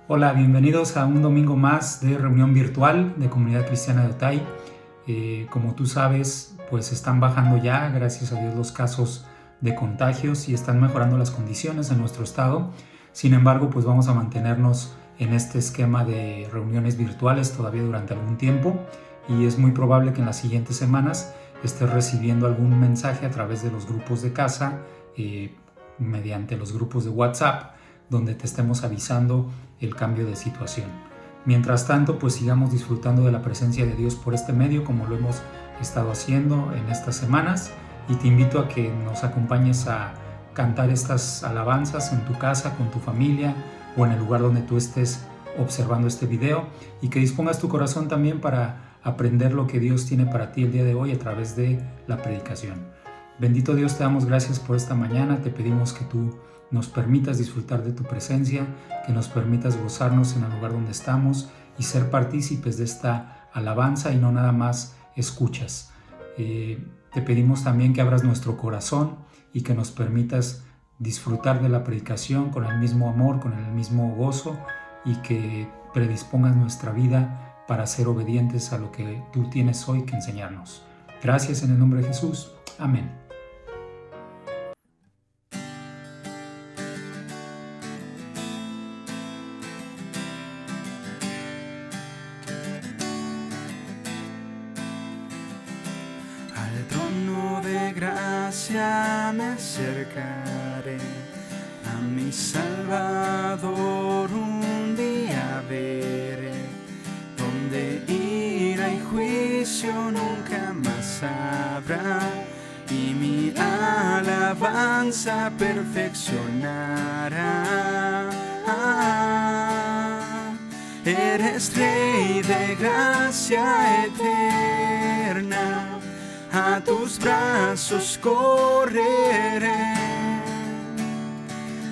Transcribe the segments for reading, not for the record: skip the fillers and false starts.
Hola, bienvenidos a un domingo más de reunión virtual de Comunidad Cristiana de Otay. Como tú sabes, pues están bajando ya, gracias a Dios, los casos de contagios y están mejorando las condiciones en nuestro estado. Sin embargo, pues vamos a mantenernos en este esquema de reuniones virtuales todavía durante algún tiempo y es muy probable que en las siguientes semanas estés recibiendo algún mensaje a través de los grupos de casa, mediante los grupos de WhatsApp, donde te estemos avisando el cambio de situación. Mientras tanto, pues sigamos disfrutando de la presencia de Dios por este medio, como lo hemos estado haciendo en estas semanas, y te invito a que nos acompañes a cantar estas alabanzas en tu casa, con tu familia o en el lugar donde tú estés observando este video, y que dispongas tu corazón también para aprender lo que Dios tiene para ti el día de hoy a través de la predicación. Bendito Dios, te damos gracias por esta mañana. Te pedimos que tú nos permitas disfrutar de tu presencia, que nos permitas gozarnos en el lugar donde estamos y ser partícipes de esta alabanza y no nada más escuchas. Te pedimos también que abras nuestro corazón y que nos permitas disfrutar de la predicación con el mismo amor, con el mismo gozo, y que predispongas nuestra vida para ser obedientes a lo que tú tienes hoy que enseñarnos. Gracias en el nombre de Jesús. Amén. Al trono de gracia me acercaré, a mi Salvador un día veré, donde ira y juicio nunca más habrá, y mi alabanza perfeccionará. Eres Rey de gracia eterna, a tus brazos correré.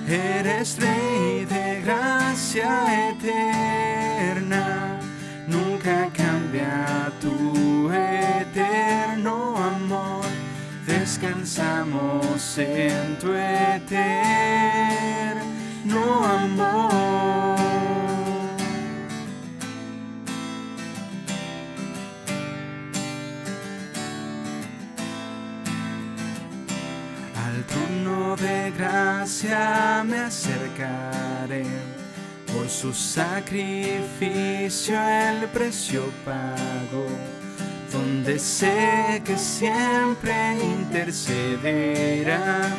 Eres Rey de gracia eterna, nunca cambia tu eterno amor. Descansamos en tu eterno amor. Al trono de gracia me acercaré, por su sacrificio el precio pago, donde sé que siempre intercederá,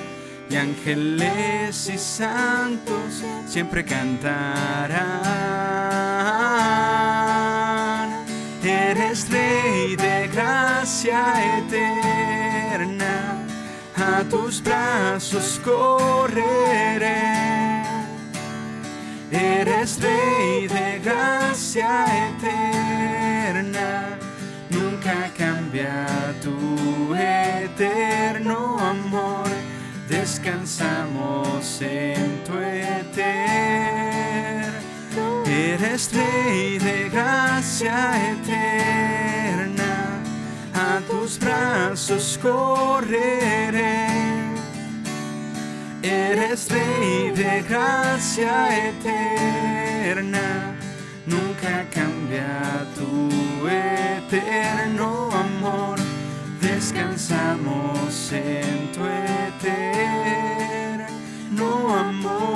y ángeles y santos siempre cantarán. Eres Rey de gracia eterna, a tus brazos correré. Eres Rey de gracia eterna, nunca cambia tu eterno amor. Descansamos en tu eterno. Eres Rey de gracia eterna, a tus brazos correré. Eres Rey de gracia eterna, nunca cambia tu eterno amor. Descansamos en tu eterno amor.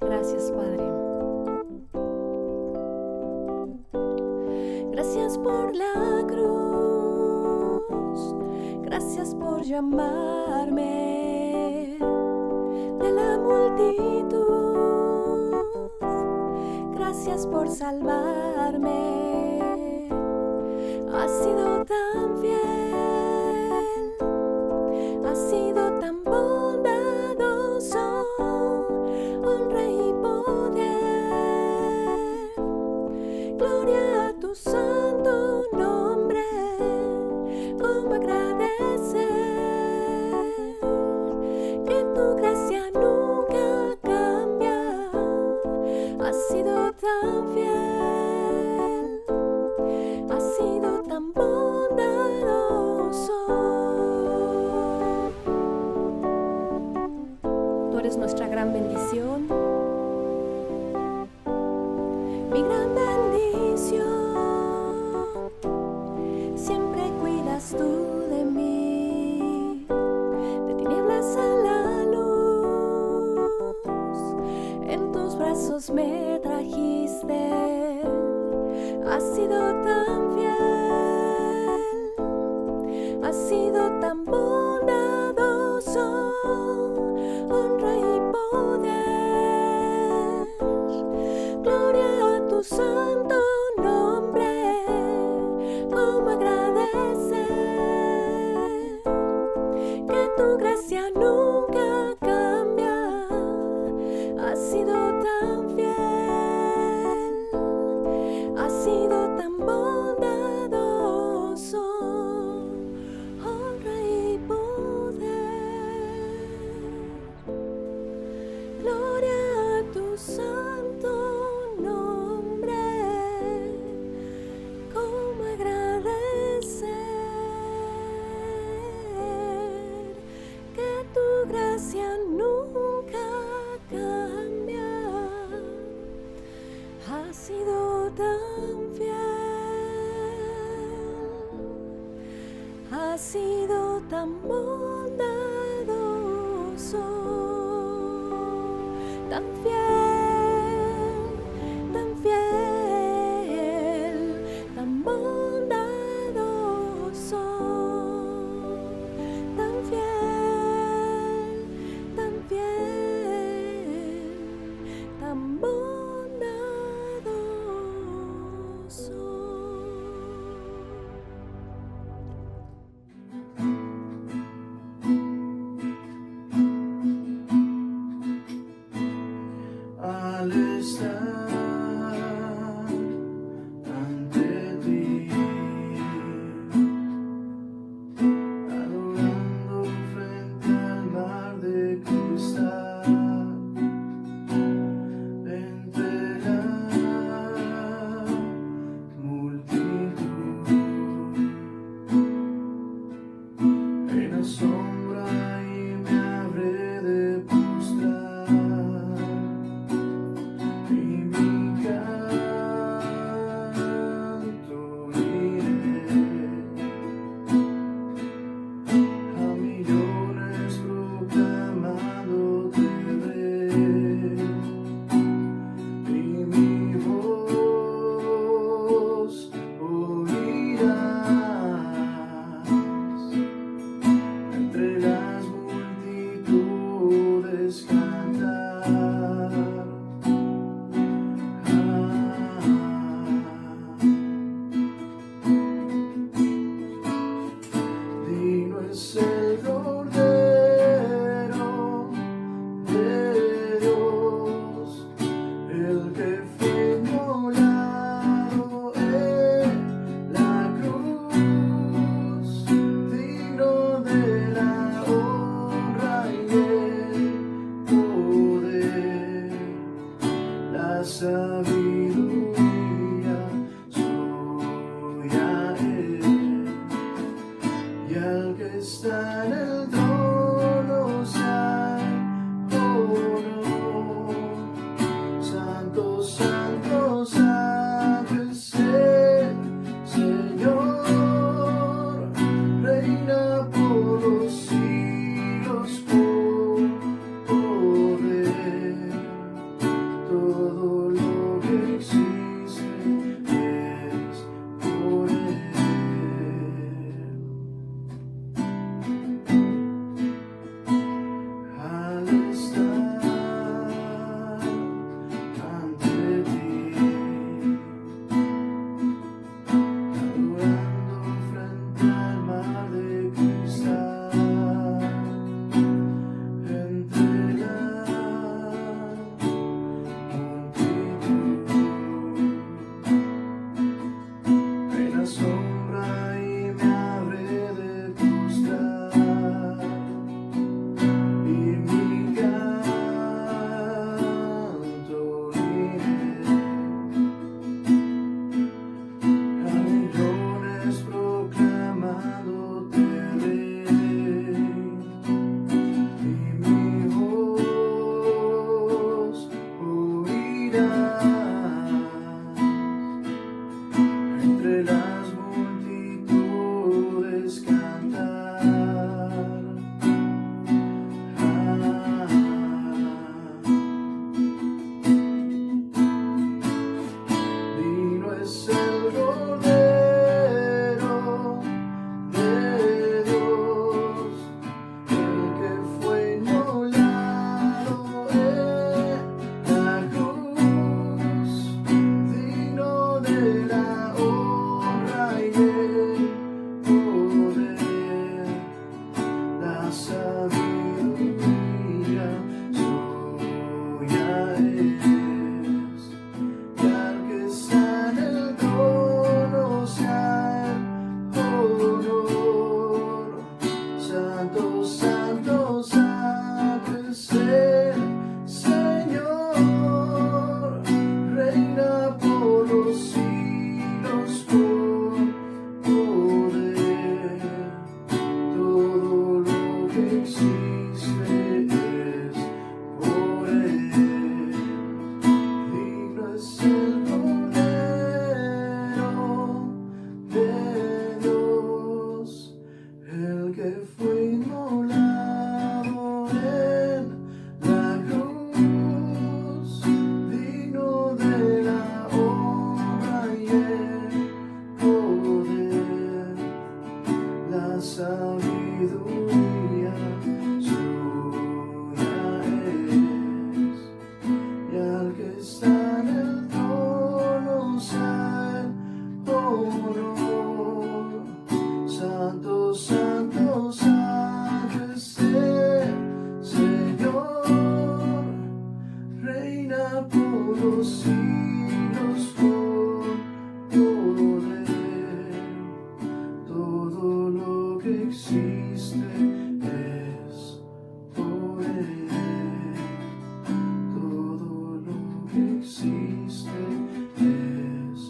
Gracias, Padre. Gracias por la cruz. Gracias por llamarme del amor multitud. Gracias por salvarme. Has sido tan fiel, has sido tan bondadoso. Honra y poder, gloria a tu santo nombre. Cómo agradecer que tu gracia nunca cambia. Has sido tan fiel, has sido tan bondadoso. Tú eres nuestra gran bendición, mi gran bendición. Siempre cuidas tú de mí, de tinieblas a la luz. En tus brazos me trajiste. Has sido tan fiel, has sido tan bondadoso. Honra y poder, gloria a tu santo nombre. Cómo agradecer que tu gracia nunca cambia. Has sido tan fiel, has sido tan bondadoso. Honra y poder, gloria a tu santo nombre. Cómo agradecer que tu gracia nunca cambia. Has sido tan fiel, has sido tan bondadoso, tan fiel, tan fiel, tan bondadoso, tan fiel, tan fiel, tan bondadoso. Al estar ante ti, adorando frente al mar de cristal, entre la multitud, en la sombra y me habré de postrar. Y mi canto iré a millones proclamándote rey, y mi voz oirás entre las multitudes cantar. Digno es el Cordero de Dios, el que fue inmolado en la cruz, digno de la honra y el poder, la sabiduría suya es. Y al que está en el trono sea honor. Santo, santo, santo es el Señor, reina por los siglos con poder. Todo lo que existe es por él. sabiduría suya es, y al que está en el trono sea el honor. Santo, santo, santo es el Señor, reina por los siglos con poder. Todo lo que existe es por Él. Digno es el Cordero de Dios, el que fue inmolado en la cruz, digno de la honra y el poder. La sabiduría suya es, y al que está en el trono sea el honor. Santo, santo, santo es el Señor, reina por los siglos con poder. Todo lo que existe es por Él. Todo lo que existe es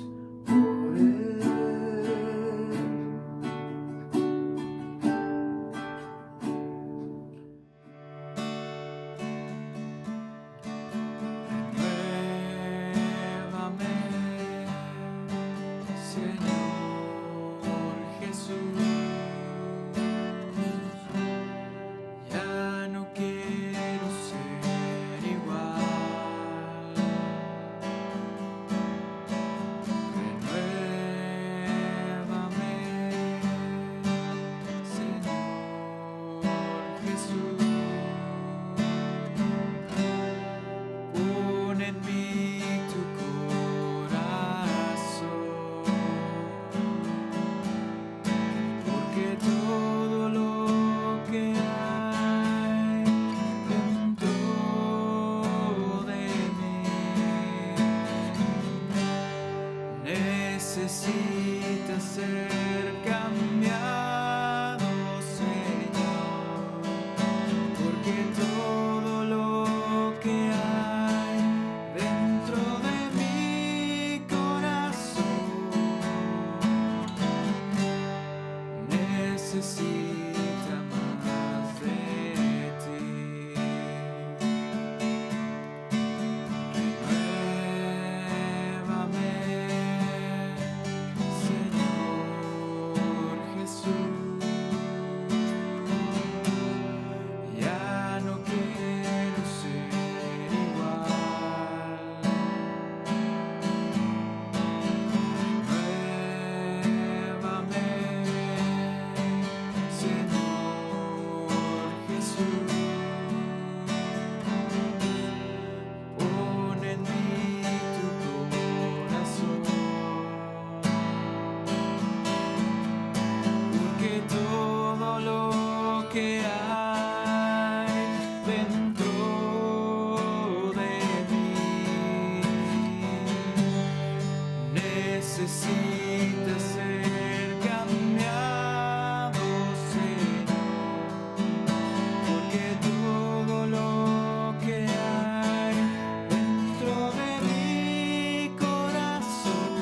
por Él. Renuévame, Señor Jesús. Ya no quiero ser igual. Renuévame, Señor Jesús. Pon en mí tu corazón, porque todo lo que hay dentro de mí necesita ser cambiado, Señor, porque todo lo que hay dentro de mi corazón necesita más de ti. Renuévame, Señor Jesús. Ya no quiero ser igual. Renuévame, Señor Jesús. Pon en mí tu corazón, porque todo lo que hay dentro de mí necesita ser cambiado, Señor, porque todo lo que hay dentro de mi corazón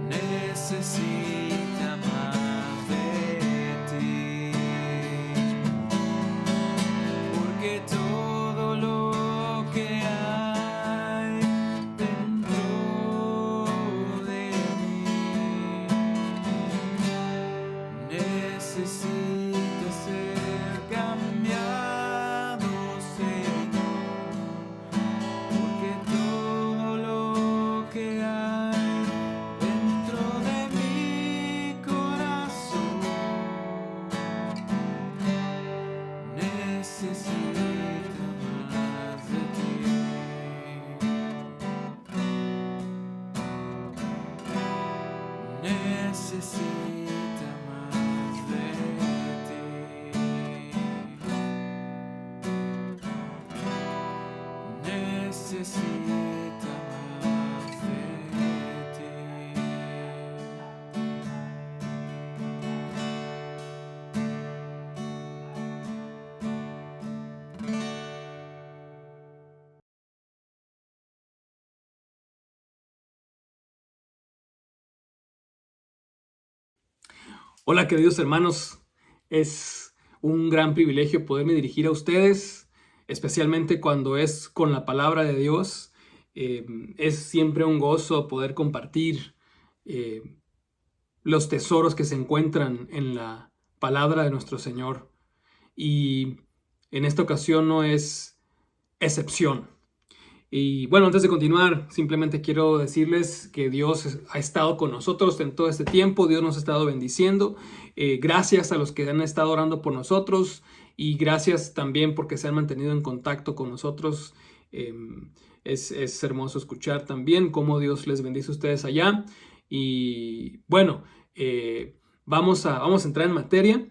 necesita más de ti, porque todo lo que hay dentro de mí necesita ser cambiado, Señor, porque todo lo que hay dentro de mi corazón necesita más de ti. Necesita más de necesita más de ti. Hola queridos hermanos, es un gran privilegio poderme dirigir a ustedes, especialmente cuando es con la palabra de Dios. Es siempre un gozo poder compartir los tesoros que se encuentran en la palabra de nuestro Señor. Y en esta ocasión no es excepción. Y bueno, antes de continuar, simplemente quiero decirles que Dios ha estado con nosotros en todo este tiempo. Dios nos ha estado bendiciendo. Gracias a los que han estado orando por nosotros y gracias también porque se han mantenido en contacto con nosotros. Es hermoso escuchar también cómo Dios les bendice a ustedes allá. Y bueno, vamos a entrar en materia.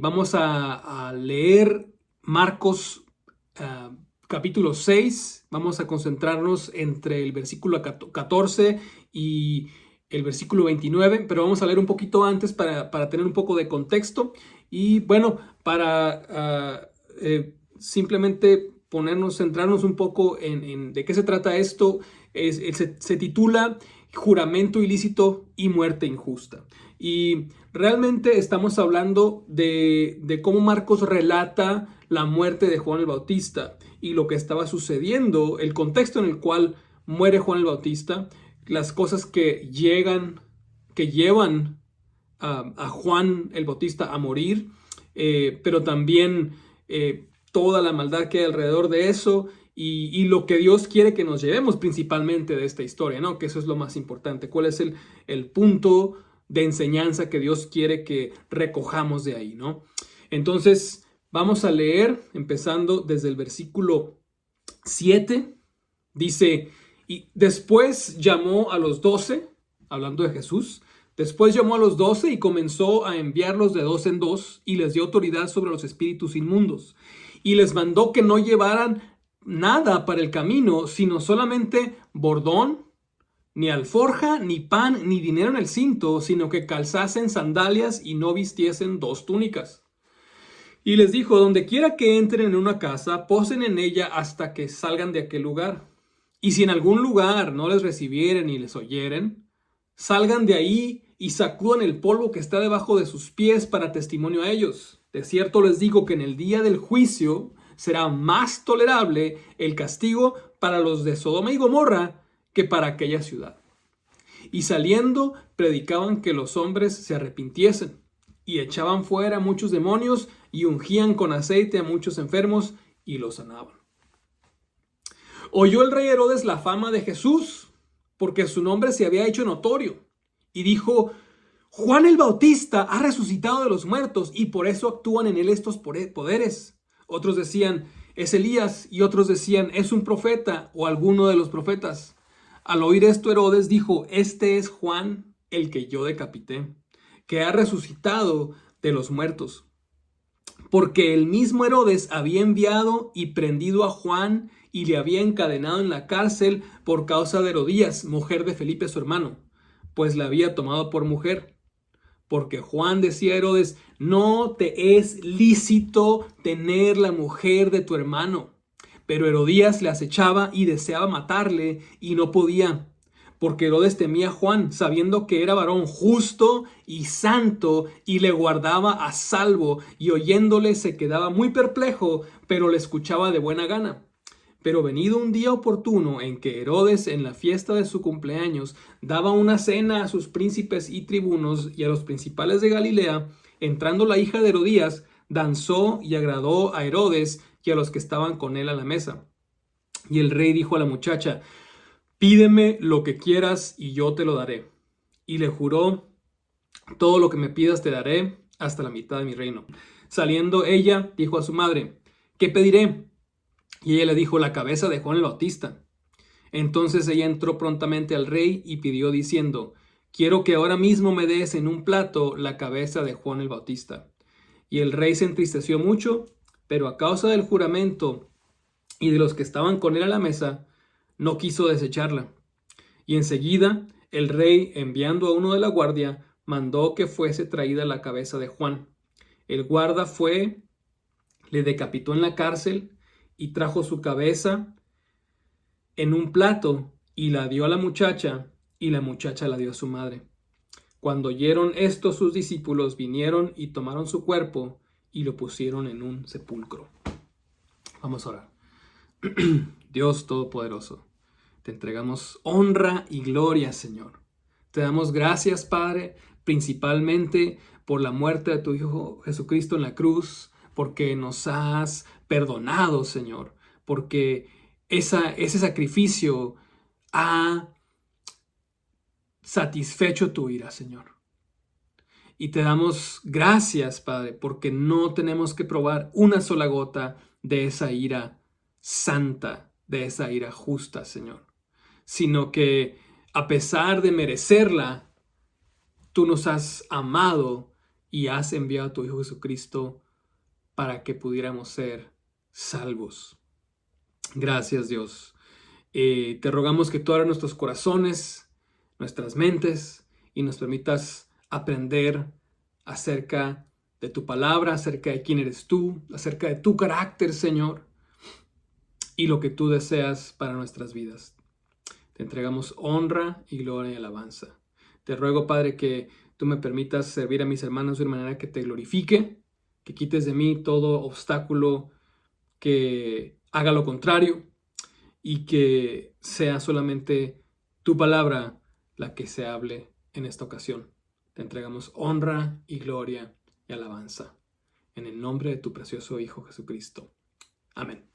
Vamos a leer Marcos capítulo 6, vamos a concentrarnos entre el versículo 14 y el versículo 29, pero vamos a leer un poquito antes para tener un poco de contexto y bueno, para simplemente centrarnos un poco en de qué se trata esto. Se titula Juramento ilícito y muerte injusta. Y realmente estamos hablando de cómo Marcos relata la muerte de Juan el Bautista y lo que estaba sucediendo, el contexto en el cual muere Juan el Bautista, las cosas que llevan a Juan el Bautista a morir, pero también toda la maldad que hay alrededor de eso y lo que Dios quiere que nos llevemos principalmente de esta historia, ¿no? Que eso es lo más importante. ¿Cuál es el punto de enseñanza que Dios quiere que recojamos de ahí, ¿no? Entonces, vamos a leer empezando desde el versículo 7. Dice, y después llamó a los 12, hablando de Jesús, después llamó a los 12 y comenzó a enviarlos de 2 en 2 y les dio autoridad sobre los espíritus inmundos. Y les mandó que no llevaran nada para el camino, sino solamente bordón, ni alforja, ni pan, ni dinero en el cinto, sino que calzasen sandalias y no vistiesen 2 túnicas. Y les dijo, donde quiera que entren en una casa, posen en ella hasta que salgan de aquel lugar. Y si en algún lugar no les recibieren ni les oyeren, salgan de ahí y sacudan el polvo que está debajo de sus pies para testimonio a ellos. De cierto les digo que en el día del juicio será más tolerable el castigo para los de Sodoma y Gomorra que para aquella ciudad. Y saliendo, predicaban que los hombres se arrepintiesen, y echaban fuera muchos demonios, y ungían con aceite a muchos enfermos, y los sanaban. Oyó el rey Herodes la fama de Jesús, porque su nombre se había hecho notorio, y dijo, Juan el Bautista ha resucitado de los muertos, y por eso actúan en él estos poderes. Otros decían, es Elías, y otros decían, es un profeta, o alguno de los profetas. Al oír esto, Herodes dijo, este es Juan, el que yo decapité, que ha resucitado de los muertos. Porque el mismo Herodes había enviado y prendido a Juan y le había encadenado en la cárcel por causa de Herodías, mujer de Felipe su hermano, pues la había tomado por mujer. Porque Juan decía a Herodes, no te es lícito tener la mujer de tu hermano. Pero Herodías le acechaba y deseaba matarle y no podía, porque Herodes temía a Juan, sabiendo que era varón justo y santo y le guardaba a salvo, y oyéndole se quedaba muy perplejo, pero le escuchaba de buena gana. Pero venido un día oportuno en que Herodes en la fiesta de su cumpleaños daba una cena a sus príncipes y tribunos y a los principales de Galilea, entrando la hija de Herodías, danzó y agradó a Herodes y a los que estaban con él a la mesa. Y el rey dijo a la muchacha, pídeme lo que quieras y yo te lo daré. Y le juró, todo lo que me pidas te daré, hasta la mitad de mi reino. Saliendo ella, dijo a su madre, ¿qué pediré? Y ella le dijo, la cabeza de Juan el Bautista. Entonces ella entró prontamente al rey y pidió diciendo, quiero que ahora mismo me des en un plato la cabeza de Juan el Bautista. Y el rey se entristeció mucho, pero a causa del juramento y de los que estaban con él a la mesa, no quiso desecharla. Y enseguida el rey, enviando a uno de la guardia, mandó que fuese traída la cabeza de Juan. El guarda fue, le decapitó en la cárcel y trajo su cabeza en un plato y la dio a la muchacha, y la muchacha la dio a su madre. Cuando oyeron esto, sus discípulos vinieron y tomaron su cuerpo y lo pusieron en un sepulcro. Vamos a orar. Dios Todopoderoso, te entregamos honra y gloria, Señor. Te damos gracias, Padre, principalmente por la muerte de tu Hijo Jesucristo en la cruz, porque nos has perdonado, Señor, porque ese sacrificio ha satisfecho tu ira, Señor. Y te damos gracias, Padre, porque no tenemos que probar una sola gota de esa ira santa, de esa ira justa, Señor, sino que a pesar de merecerla, tú nos has amado y has enviado a tu Hijo Jesucristo para que pudiéramos ser salvos. Gracias, Dios. Te rogamos que tú abras nuestros corazones, nuestras mentes, y nos permitas aprender acerca de tu palabra, acerca de quién eres tú, acerca de tu carácter, Señor, y lo que tú deseas para nuestras vidas. Te entregamos honra y gloria y alabanza. Te ruego, Padre, que tú me permitas servir a mis hermanos de una manera que te glorifique, que quites de mí todo obstáculo que haga lo contrario y que sea solamente tu palabra la que se hable en esta ocasión. Te entregamos honra y gloria y alabanza. En el nombre de tu precioso Hijo Jesucristo. Amén.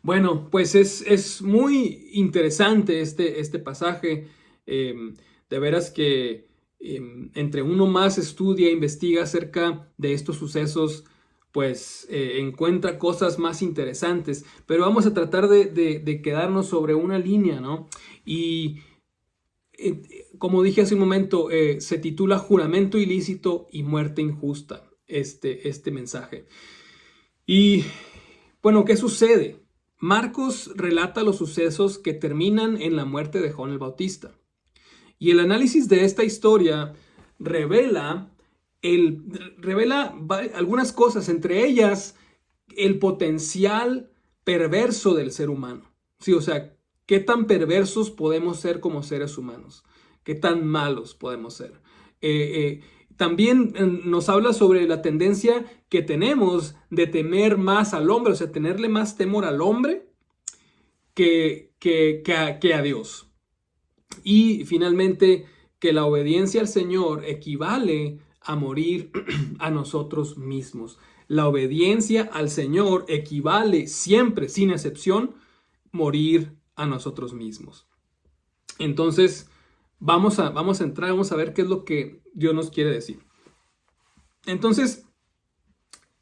Bueno, pues es muy interesante este pasaje. De veras que entre uno más estudia e investiga acerca de estos sucesos, pues encuentra cosas más interesantes. Pero vamos a tratar de quedarnos sobre una línea, ¿no? Y como dije hace un momento, se titula Juramento ilícito y muerte injusta, este mensaje. Y bueno, ¿qué sucede? Marcos relata los sucesos que terminan en la muerte de Juan el Bautista. Y el análisis de esta historia revela algunas cosas, entre ellas el potencial perverso del ser humano. Sí, o sea, qué tan perversos podemos ser como seres humanos, qué tan malos podemos ser. También nos habla sobre la tendencia que tenemos de temer más al hombre, o sea, tenerle más temor al hombre que a Dios. Y finalmente, que la obediencia al Señor equivale a morir a nosotros mismos. La obediencia al Señor equivale siempre, sin excepción, morir a nosotros mismos. Entonces, vamos a entrar, vamos a ver qué es lo que Dios nos quiere decir. Entonces,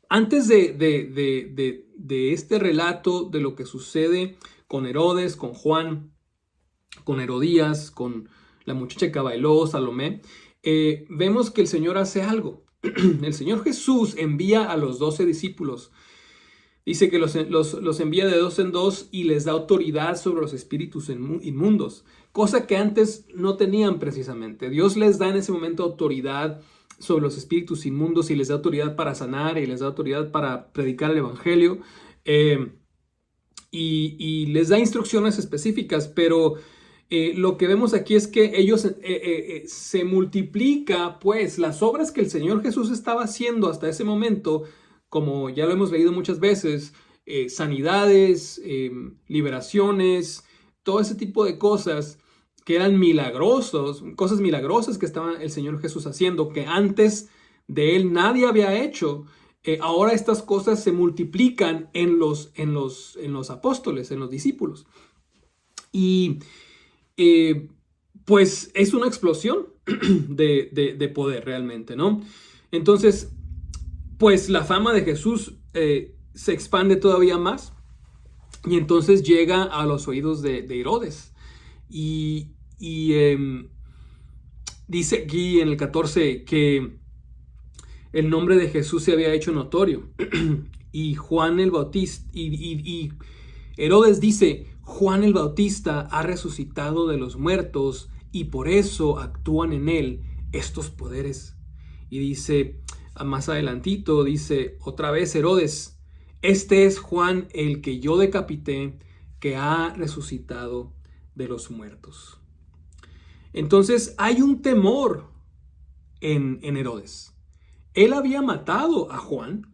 antes de este relato de lo que sucede con Herodes, con Juan, con Herodías, con la muchacha que bailó, Salomé, vemos que el Señor hace algo. El Señor Jesús envía a los 12 discípulos. Dice que los envía de 2 en 2 y les da autoridad sobre los espíritus inmundos, cosa que antes no tenían precisamente. Dios les da en ese momento autoridad sobre los espíritus inmundos y les da autoridad para sanar y les da autoridad para predicar el evangelio y les da instrucciones específicas, pero lo que vemos aquí es que ellos se multiplica, pues las obras que el Señor Jesús estaba haciendo hasta ese momento, como ya lo hemos leído muchas veces, sanidades, liberaciones, todo ese tipo de cosas que eran milagrosos, cosas milagrosas que estaba el Señor Jesús haciendo, que antes de él nadie había hecho. Ahora estas cosas se multiplican en los apóstoles, en los discípulos. Y pues es una explosión de poder realmente, ¿no? Entonces, pues la fama de Jesús se expande todavía más y entonces llega a los oídos de Herodes. Y dice aquí en el 14 que el nombre de Jesús se había hecho notorio y Juan el Bautista y Herodes dice: Juan el Bautista ha resucitado de los muertos y por eso actúan en él estos poderes. Y dice, más adelantito, dice otra vez Herodes, este es Juan el que yo decapité, que ha resucitado de los muertos. Entonces hay un temor en Herodes. Él había matado a Juan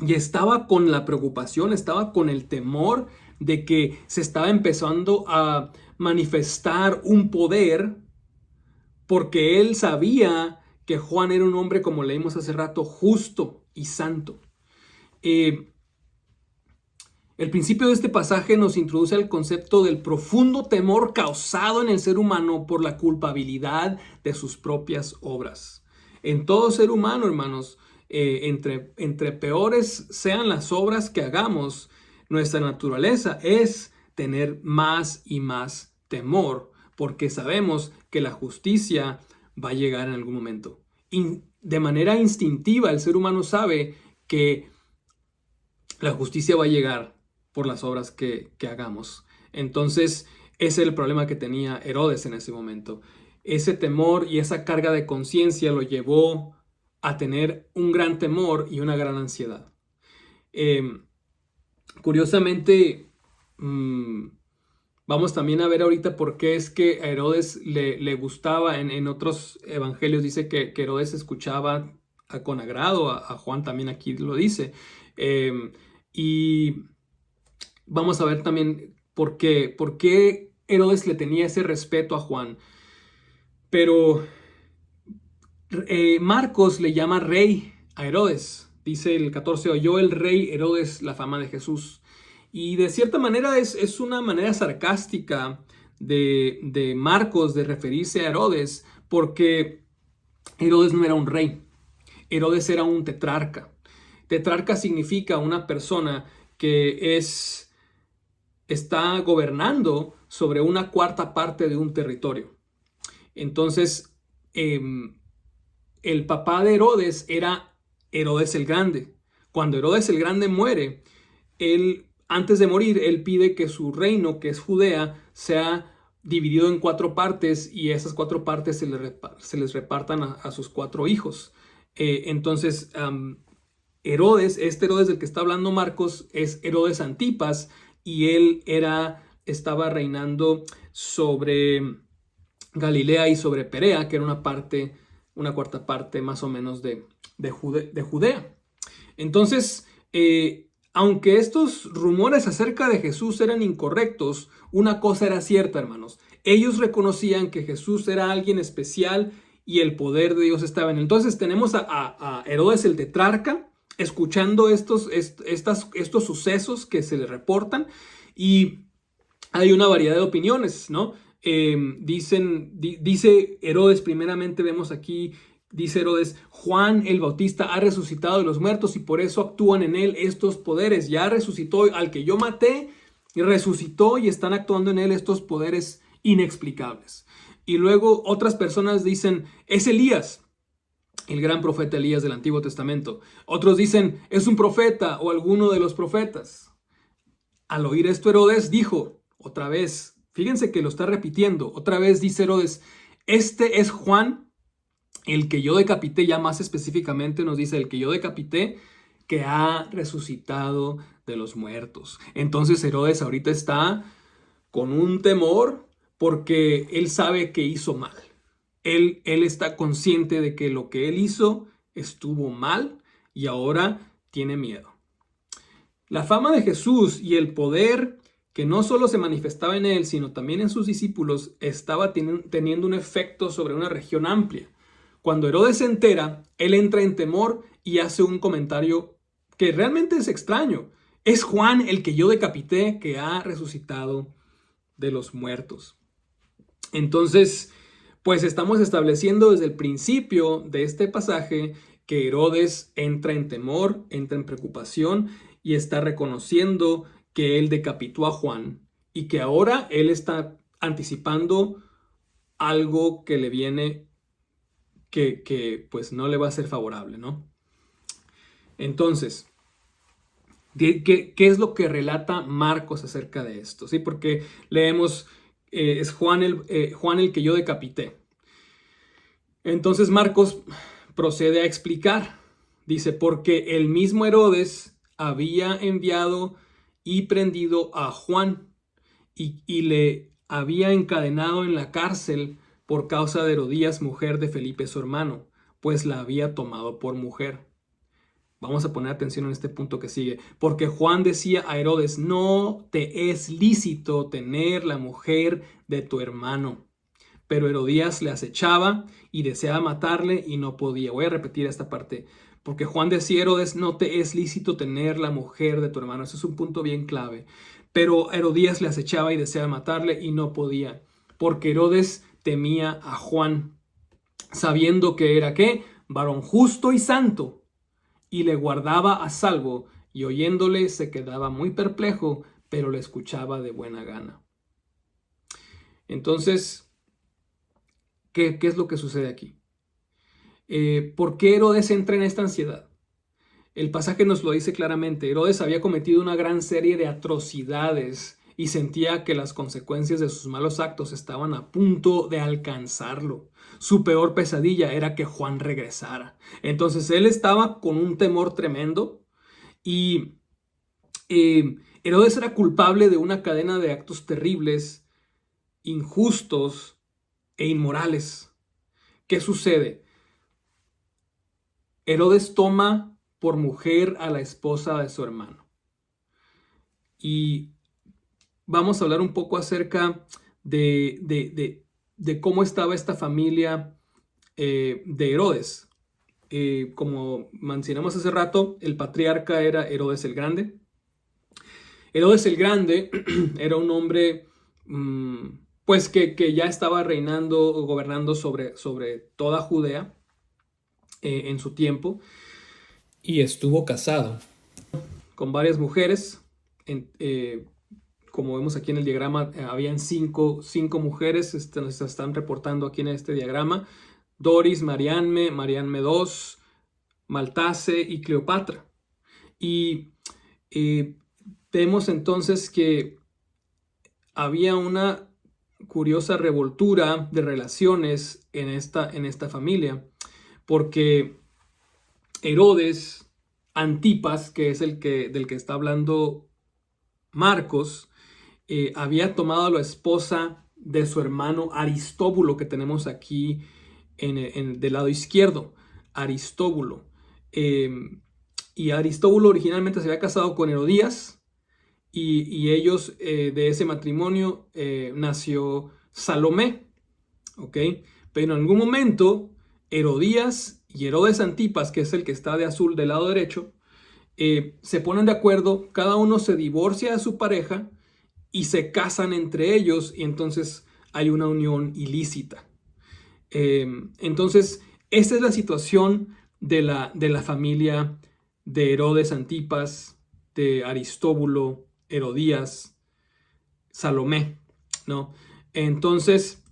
y estaba con la preocupación, estaba con el temor de que se estaba empezando a manifestar un poder, porque él sabía que Juan era un hombre, como leímos hace rato, justo y santo. El principio de este pasaje nos introduce al concepto del profundo temor causado en el ser humano por la culpabilidad de sus propias obras. En todo ser humano, hermanos, entre peores sean las obras que hagamos, nuestra naturaleza es tener más y más temor, porque sabemos que la justicia va a llegar en algún momento. De manera instintiva, el ser humano sabe que la justicia va a llegar por las obras que hagamos. Entonces, ese es el problema que tenía Herodes en ese momento. Ese temor y esa carga de conciencia lo llevó a tener un gran temor y una gran ansiedad. Curiosamente, vamos también a ver ahorita por qué es que a Herodes le gustaba. En otros evangelios dice que Herodes escuchaba con agrado a Juan, también aquí lo dice. Y vamos a ver también por qué Herodes le tenía ese respeto a Juan. Pero Marcos le llama rey a Herodes. Dice el 14, oyó el rey Herodes la fama de Jesús. Y de cierta manera es una manera sarcástica de Marcos de referirse a Herodes, porque Herodes no era un rey. Herodes era un tetrarca. Tetrarca significa una persona que está gobernando sobre una cuarta parte de un territorio. Entonces, el papá de Herodes era Herodes el Grande. Cuando Herodes el Grande muere, antes de morir, él pide que su reino, que es Judea, sea dividido en 4 partes y esas 4 partes se les repartan a sus 4 hijos. Entonces, Herodes, este Herodes del que está hablando Marcos, es Herodes Antipas, y él estaba reinando sobre Galilea y sobre Perea, que era una cuarta parte más o menos de Judea. Entonces, aunque estos rumores acerca de Jesús eran incorrectos, una cosa era cierta, hermanos. Ellos reconocían que Jesús era alguien especial y el poder de Dios estaba en él. Entonces tenemos a Herodes el tetrarca escuchando estos sucesos que se le reportan, y hay una variedad de opiniones, ¿no? Dice Herodes, primeramente vemos aquí, dice Herodes, Juan el Bautista ha resucitado de los muertos y por eso actúan en él estos poderes. Ya resucitó al que yo maté, y resucitó y están actuando en él estos poderes inexplicables. Y luego otras personas dicen, es Elías, el gran profeta Elías del Antiguo Testamento. Otros dicen, es un profeta o alguno de los profetas. Al oír esto, Herodes dijo, otra vez, fíjense que lo está repitiendo, otra vez dice Herodes, este es Juan, el que yo decapité. Ya más específicamente nos dice, el que yo decapité, que ha resucitado de los muertos. Entonces Herodes ahorita está con un temor porque él sabe que hizo mal. Él está consciente de que lo que él hizo estuvo mal y ahora tiene miedo. La fama de Jesús y el poder que no solo se manifestaba en él, sino también en sus discípulos, estaba teniendo un efecto sobre una región amplia. Cuando Herodes se entera, él entra en temor y hace un comentario que realmente es extraño. Es Juan el que yo decapité, que ha resucitado de los muertos. Entonces, pues estamos estableciendo desde el principio de este pasaje que Herodes entra en temor, entra en preocupación y está reconociendo que él decapitó a Juan y que ahora él está anticipando algo que le viene que pues no le va a ser favorable, ¿no? Entonces, ¿Qué es lo que relata Marcos acerca de esto? ¿Sí? Porque leemos, es Juan el que yo decapité. Entonces Marcos procede a explicar. Dice, porque el mismo Herodes había enviado y prendido a Juan y le había encadenado en la cárcel por causa de Herodías, mujer de Felipe su hermano, pues la había tomado por mujer. Vamos a poner atención en este punto que sigue. Porque Juan decía a Herodes, no te es lícito tener la mujer de tu hermano. Pero Herodías le acechaba y deseaba matarle y no podía. Voy a repetir esta parte. Porque Juan decía a Herodes, no te es lícito tener la mujer de tu hermano. Ese es un punto bien clave. Pero Herodías le acechaba y deseaba matarle y no podía. Porque Herodes temía a Juan, sabiendo que era, ¿qué? Varón justo y santo. Y le guardaba a salvo, y oyéndole se quedaba muy perplejo, pero le escuchaba de buena gana. Entonces, ¿qué es lo que sucede aquí? ¿Por qué Herodes entra en esta ansiedad? El pasaje nos lo dice claramente. Herodes había cometido una gran serie de atrocidades y sentía que las consecuencias de sus malos actos estaban a punto de alcanzarlo. Su peor pesadilla era que Juan regresara. Entonces él estaba con un temor tremendo y Herodes era culpable de una cadena de actos terribles, injustos e inmorales. ¿Qué sucede? Herodes toma por mujer a la esposa de su hermano. Y vamos a hablar un poco acerca de cómo estaba esta familia de Herodes. Como mencionamos hace rato, el patriarca era Herodes el Grande. Herodes el Grande era un hombre pues que ya estaba reinando o gobernando sobre toda Judea en su tiempo. Y estuvo casado con varias mujeres. Como vemos aquí en el diagrama, habían cinco mujeres, se están reportando aquí en este diagrama. Doris, Marianne II, Maltase y Cleopatra. Y vemos entonces que había una curiosa revoltura de relaciones en esta familia, porque Herodes Antipas, que es del que está hablando Marcos, había tomado la esposa de su hermano Aristóbulo, que tenemos aquí del lado izquierdo. Aristóbulo. Y Aristóbulo originalmente se había casado con Herodías y ellos, de ese matrimonio, nació Salomé. ¿Ok? Pero en algún momento Herodías y Herodes Antipas, que es el que está de azul del lado derecho, se ponen de acuerdo, cada uno se divorcia de su pareja y se casan entre ellos y entonces hay una unión ilícita. Entonces, esta es la situación de la familia de Herodes Antipas, de Aristóbulo, Herodías, Salomé, ¿no? Entonces,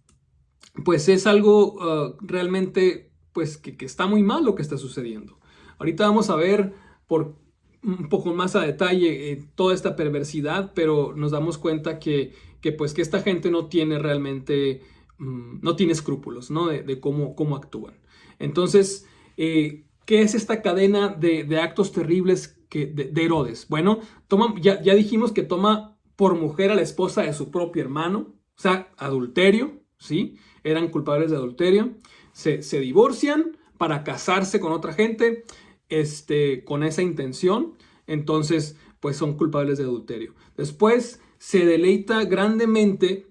pues es algo realmente pues que está muy mal lo que está sucediendo. Ahorita vamos a ver por un poco más a detalle toda esta perversidad, pero nos damos cuenta que esta gente no tiene realmente, no tiene escrúpulos, ¿no? de cómo actúan. Entonces, ¿qué es esta cadena de actos terribles de Herodes? Bueno, ya dijimos que toma por mujer a la esposa de su propio hermano, o sea, adulterio, ¿sí? Eran culpables de adulterio. Se divorcian para casarse con otra gente, con esa intención. Entonces, pues son culpables de adulterio. Después se deleita grandemente,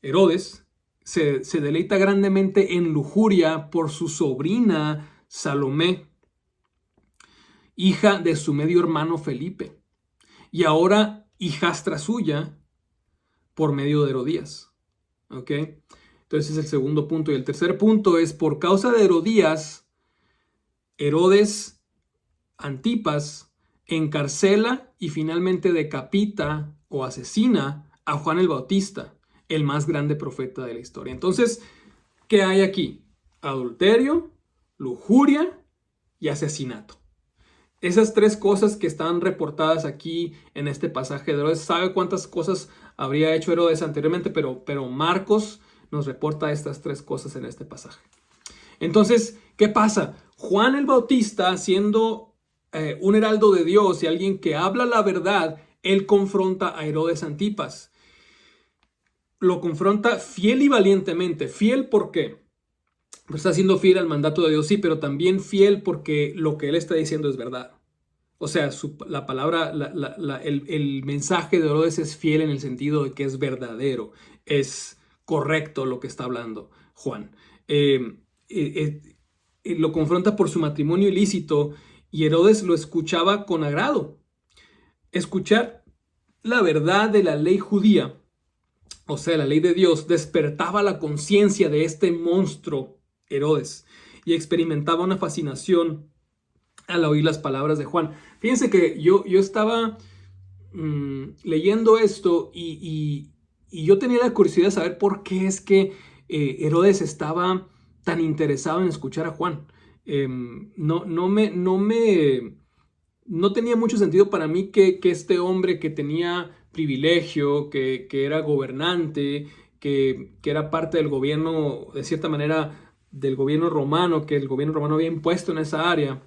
Herodes, se deleita grandemente en lujuria por su sobrina Salomé, hija de su medio hermano Felipe, y ahora hijastra suya por medio de Herodías. ¿Ok? Entonces es el segundo punto. Y el tercer punto es, por causa de Herodías, Herodes Antipas encarcela y finalmente decapita o asesina a Juan el Bautista, el más grande profeta de la historia. Entonces, ¿qué hay aquí? Adulterio, lujuria y asesinato. Esas tres cosas que están reportadas aquí en este pasaje de Herodes. Sabe cuántas cosas habría hecho Herodes anteriormente, pero Marcos nos reporta estas tres cosas en este pasaje. Entonces, ¿qué pasa? Juan el Bautista, siendo un heraldo de Dios y alguien que habla la verdad, él confronta a Herodes Antipas. Lo confronta fiel y valientemente. Fiel, ¿por qué? Pues está siendo fiel al mandato de Dios, sí, pero también fiel porque lo que él está diciendo es verdad. O sea, la palabra, el mensaje de Herodes es fiel en el sentido de que es verdadero, es correcto lo que está hablando Juan. Lo confronta por su matrimonio ilícito y Herodes lo escuchaba con agrado. Escuchar la verdad de la ley judía, o sea, la ley de Dios, despertaba la conciencia de este monstruo Herodes y experimentaba una fascinación al oír las palabras de Juan. Fíjense que yo estaba leyendo esto y yo tenía la curiosidad de saber por qué es que Herodes estaba tan interesado en escuchar a Juan. No tenía mucho sentido para mí que este hombre que tenía privilegio, que era gobernante, que era parte del gobierno, de cierta manera, del gobierno romano, que el gobierno romano había impuesto en esa área,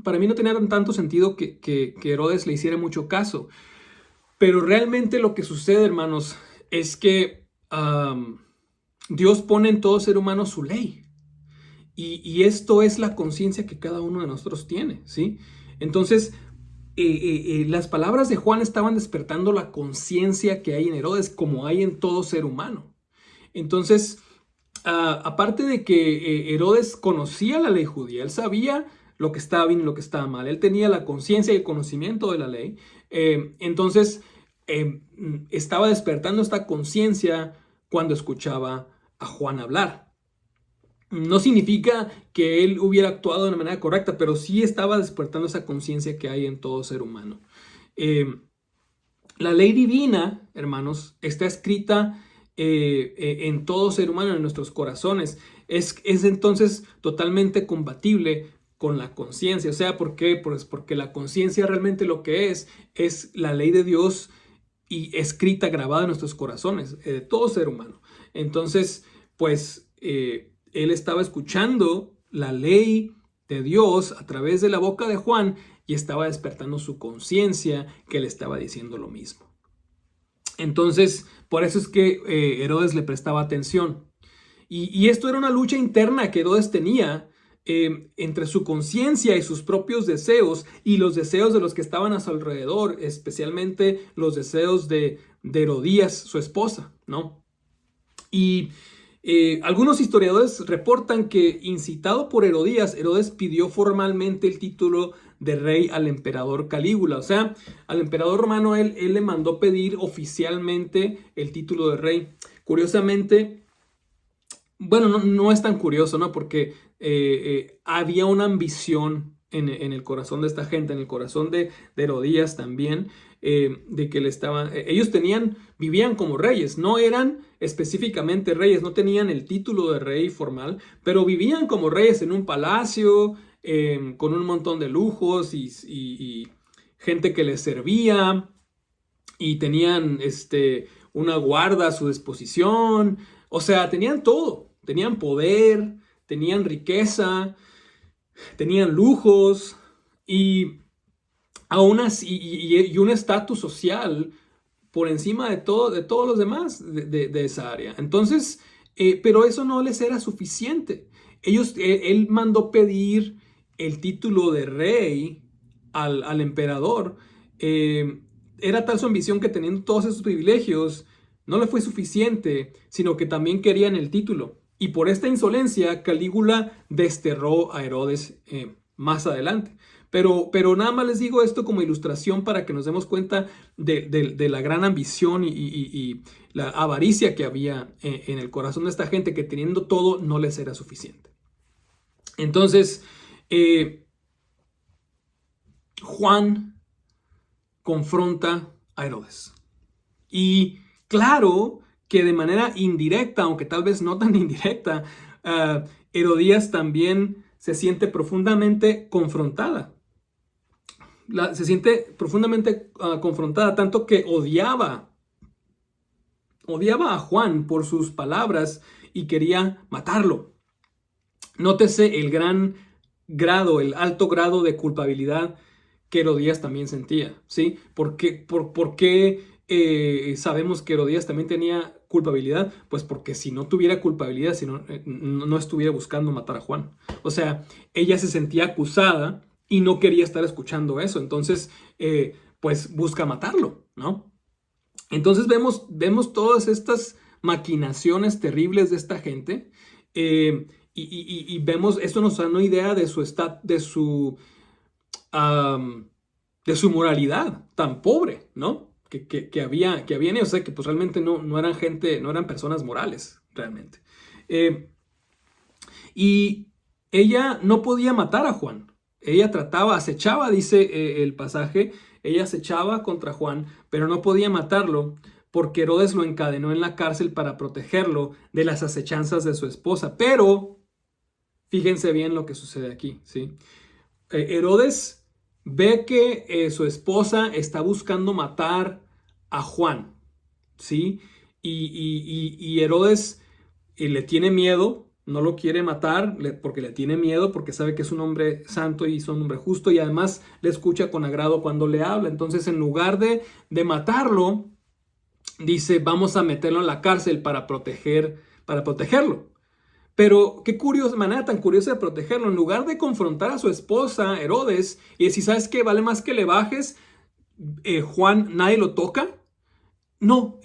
para mí no tenía tanto sentido que Herodes le hiciera mucho caso. Pero realmente lo que sucede, hermanos, es que Dios pone en todo ser humano su ley. Y esto es la conciencia que cada uno de nosotros tiene, ¿sí? Entonces, las palabras de Juan estaban despertando la conciencia que hay en Herodes, como hay en todo ser humano. Entonces, aparte de que Herodes conocía la ley judía, él sabía lo que estaba bien y lo que estaba mal, él tenía la conciencia y el conocimiento de la ley, entonces estaba despertando esta conciencia cuando escuchaba a Juan hablar. No significa que él hubiera actuado de una manera correcta, pero sí estaba despertando esa conciencia que hay en todo ser humano. La ley divina, hermanos, está escrita en todo ser humano, en nuestros corazones. Es entonces totalmente compatible con la conciencia. O sea, ¿por qué? Pues porque la conciencia realmente lo que es la ley de Dios y escrita, grabada en nuestros corazones, de todo ser humano. Entonces, pues, él estaba escuchando la ley de Dios a través de la boca de Juan y estaba despertando su conciencia que le estaba diciendo lo mismo. Entonces, por eso es que Herodes le prestaba atención. Y esto era una lucha interna que Herodes tenía entre su conciencia y sus propios deseos y los deseos de los que estaban a su alrededor, especialmente los deseos de Herodías, su esposa, ¿no? Y algunos historiadores reportan que, incitado por Herodías, Herodes pidió formalmente el título de rey al emperador Calígula. O sea, al emperador romano él le mandó pedir oficialmente el título de rey. Curiosamente, bueno, no es tan curioso, ¿no? Porque había una ambición en el corazón de esta gente, en el corazón de Herodías también, de que ellos vivían como reyes, no eran específicamente reyes, no tenían el título de rey formal, pero vivían como reyes en un palacio, con un montón de lujos y gente que les servía, y tenían una guarda a su disposición. O sea, tenían todo, tenían poder, tenían riqueza, tenían lujos y aún así, y un estatus social por encima de todos los demás de esa área. Entonces, pero eso no les era suficiente. Él mandó pedir el título de rey al emperador. Era tal su ambición que, teniendo todos esos privilegios, no le fue suficiente, sino que también querían el título. Y por esta insolencia, Calígula desterró a Herodes más adelante. Pero nada más les digo esto como ilustración para que nos demos cuenta de la gran ambición y la avaricia que había en el corazón de esta gente, que teniendo todo no les era suficiente. Entonces, Juan confronta a Herodes. Y claro que de manera indirecta, aunque tal vez no tan indirecta, Herodías también se siente profundamente confrontada. Se siente profundamente confrontada, tanto que odiaba a Juan por sus palabras y quería matarlo. Nótese el alto grado de culpabilidad que Herodías también sentía, ¿sí? ¿Por qué sabemos que Herodías también tenía culpabilidad? Pues porque si no tuviera culpabilidad, si no estuviera buscando matar a Juan. O sea, ella se sentía acusada y no quería estar escuchando eso. Entonces, pues busca matarlo, ¿no? Entonces vemos todas estas maquinaciones terribles de esta gente, y vemos, esto nos da una idea de su moralidad tan pobre, ¿no? Que había en ellos. O sea, que pues realmente no eran gente, no eran personas morales, realmente. Y ella no podía matar a Juan. Ella acechaba, dice el pasaje, ella acechaba contra Juan, pero no podía matarlo porque Herodes lo encadenó en la cárcel para protegerlo de las acechanzas de su esposa. Pero fíjense bien lo que sucede aquí, ¿sí? Herodes ve que su esposa está buscando matar a Juan, ¿sí? Y Herodes le tiene miedo. No lo quiere matar porque le tiene miedo, porque sabe que es un hombre santo y es un hombre justo, y además le escucha con agrado cuando le habla. Entonces, en lugar de matarlo, dice, vamos a meterlo en la cárcel para protegerlo. Pero qué curiosa, manera tan curiosa de protegerlo. En lugar de confrontar a su esposa, Herodes, y decir, ¿sabes qué? Vale más que le bajes, Juan, nadie lo toca. No,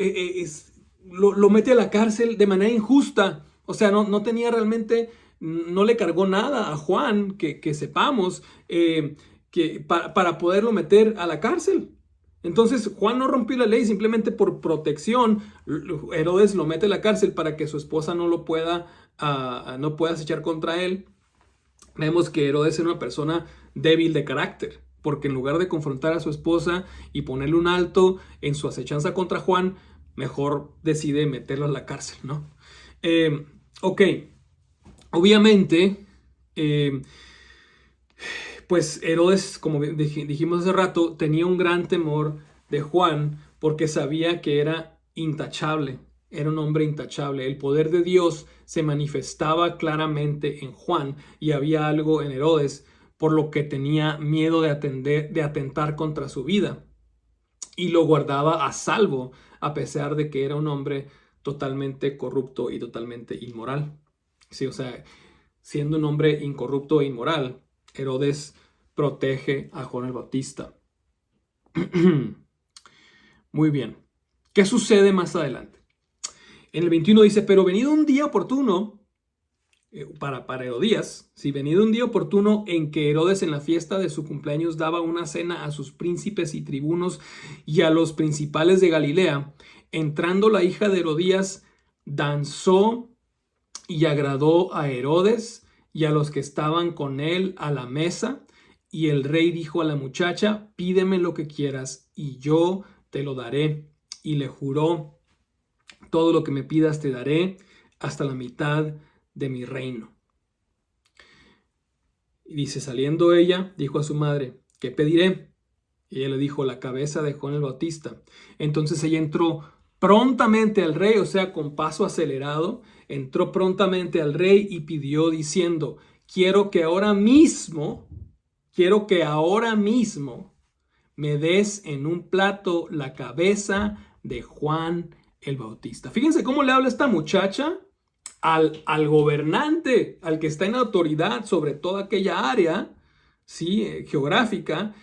lo mete a la cárcel de manera injusta. O sea, no tenía realmente, no le cargó nada a Juan, que sepamos, para poderlo meter a la cárcel. Entonces, Juan no rompió la ley, simplemente por protección, Herodes lo mete a la cárcel para que su esposa no pueda acechar contra él. Vemos que Herodes era una persona débil de carácter, porque en lugar de confrontar a su esposa y ponerle un alto en su acechanza contra Juan, mejor decide meterlo a la cárcel, ¿no? Ok, obviamente, pues Herodes, como dijimos hace rato, tenía un gran temor de Juan porque sabía que era intachable, era un hombre intachable. El poder de Dios se manifestaba claramente en Juan, y había algo en Herodes por lo que tenía miedo de atentar contra su vida, y lo guardaba a salvo a pesar de que era un hombre totalmente corrupto y totalmente inmoral. Sí, o sea, siendo un hombre incorrupto e inmoral, Herodes protege a Juan el Bautista. Muy bien. ¿Qué sucede más adelante? En el 21 dice, pero venido un día oportuno, para Herodías, venido un día oportuno en que Herodes en la fiesta de su cumpleaños daba una cena a sus príncipes y tribunos y a los principales de Galilea, entrando la hija de Herodías, danzó y agradó a Herodes y a los que estaban con él a la mesa. Y el rey dijo a la muchacha, pídeme lo que quieras y yo te lo daré. Y le juró, todo lo que me pidas te daré, hasta la mitad de mi reino. Y dice, saliendo ella, dijo a su madre, ¿qué pediré? Y ella le dijo, la cabeza de Juan el Bautista. Entonces ella entró prontamente al rey, o sea, con paso acelerado, entró prontamente al rey y pidió diciendo, quiero que ahora mismo me des en un plato la cabeza de Juan el Bautista. Fíjense cómo le habla esta muchacha al gobernante, al que está en autoridad sobre toda aquella área, ¿sí? Geográfica.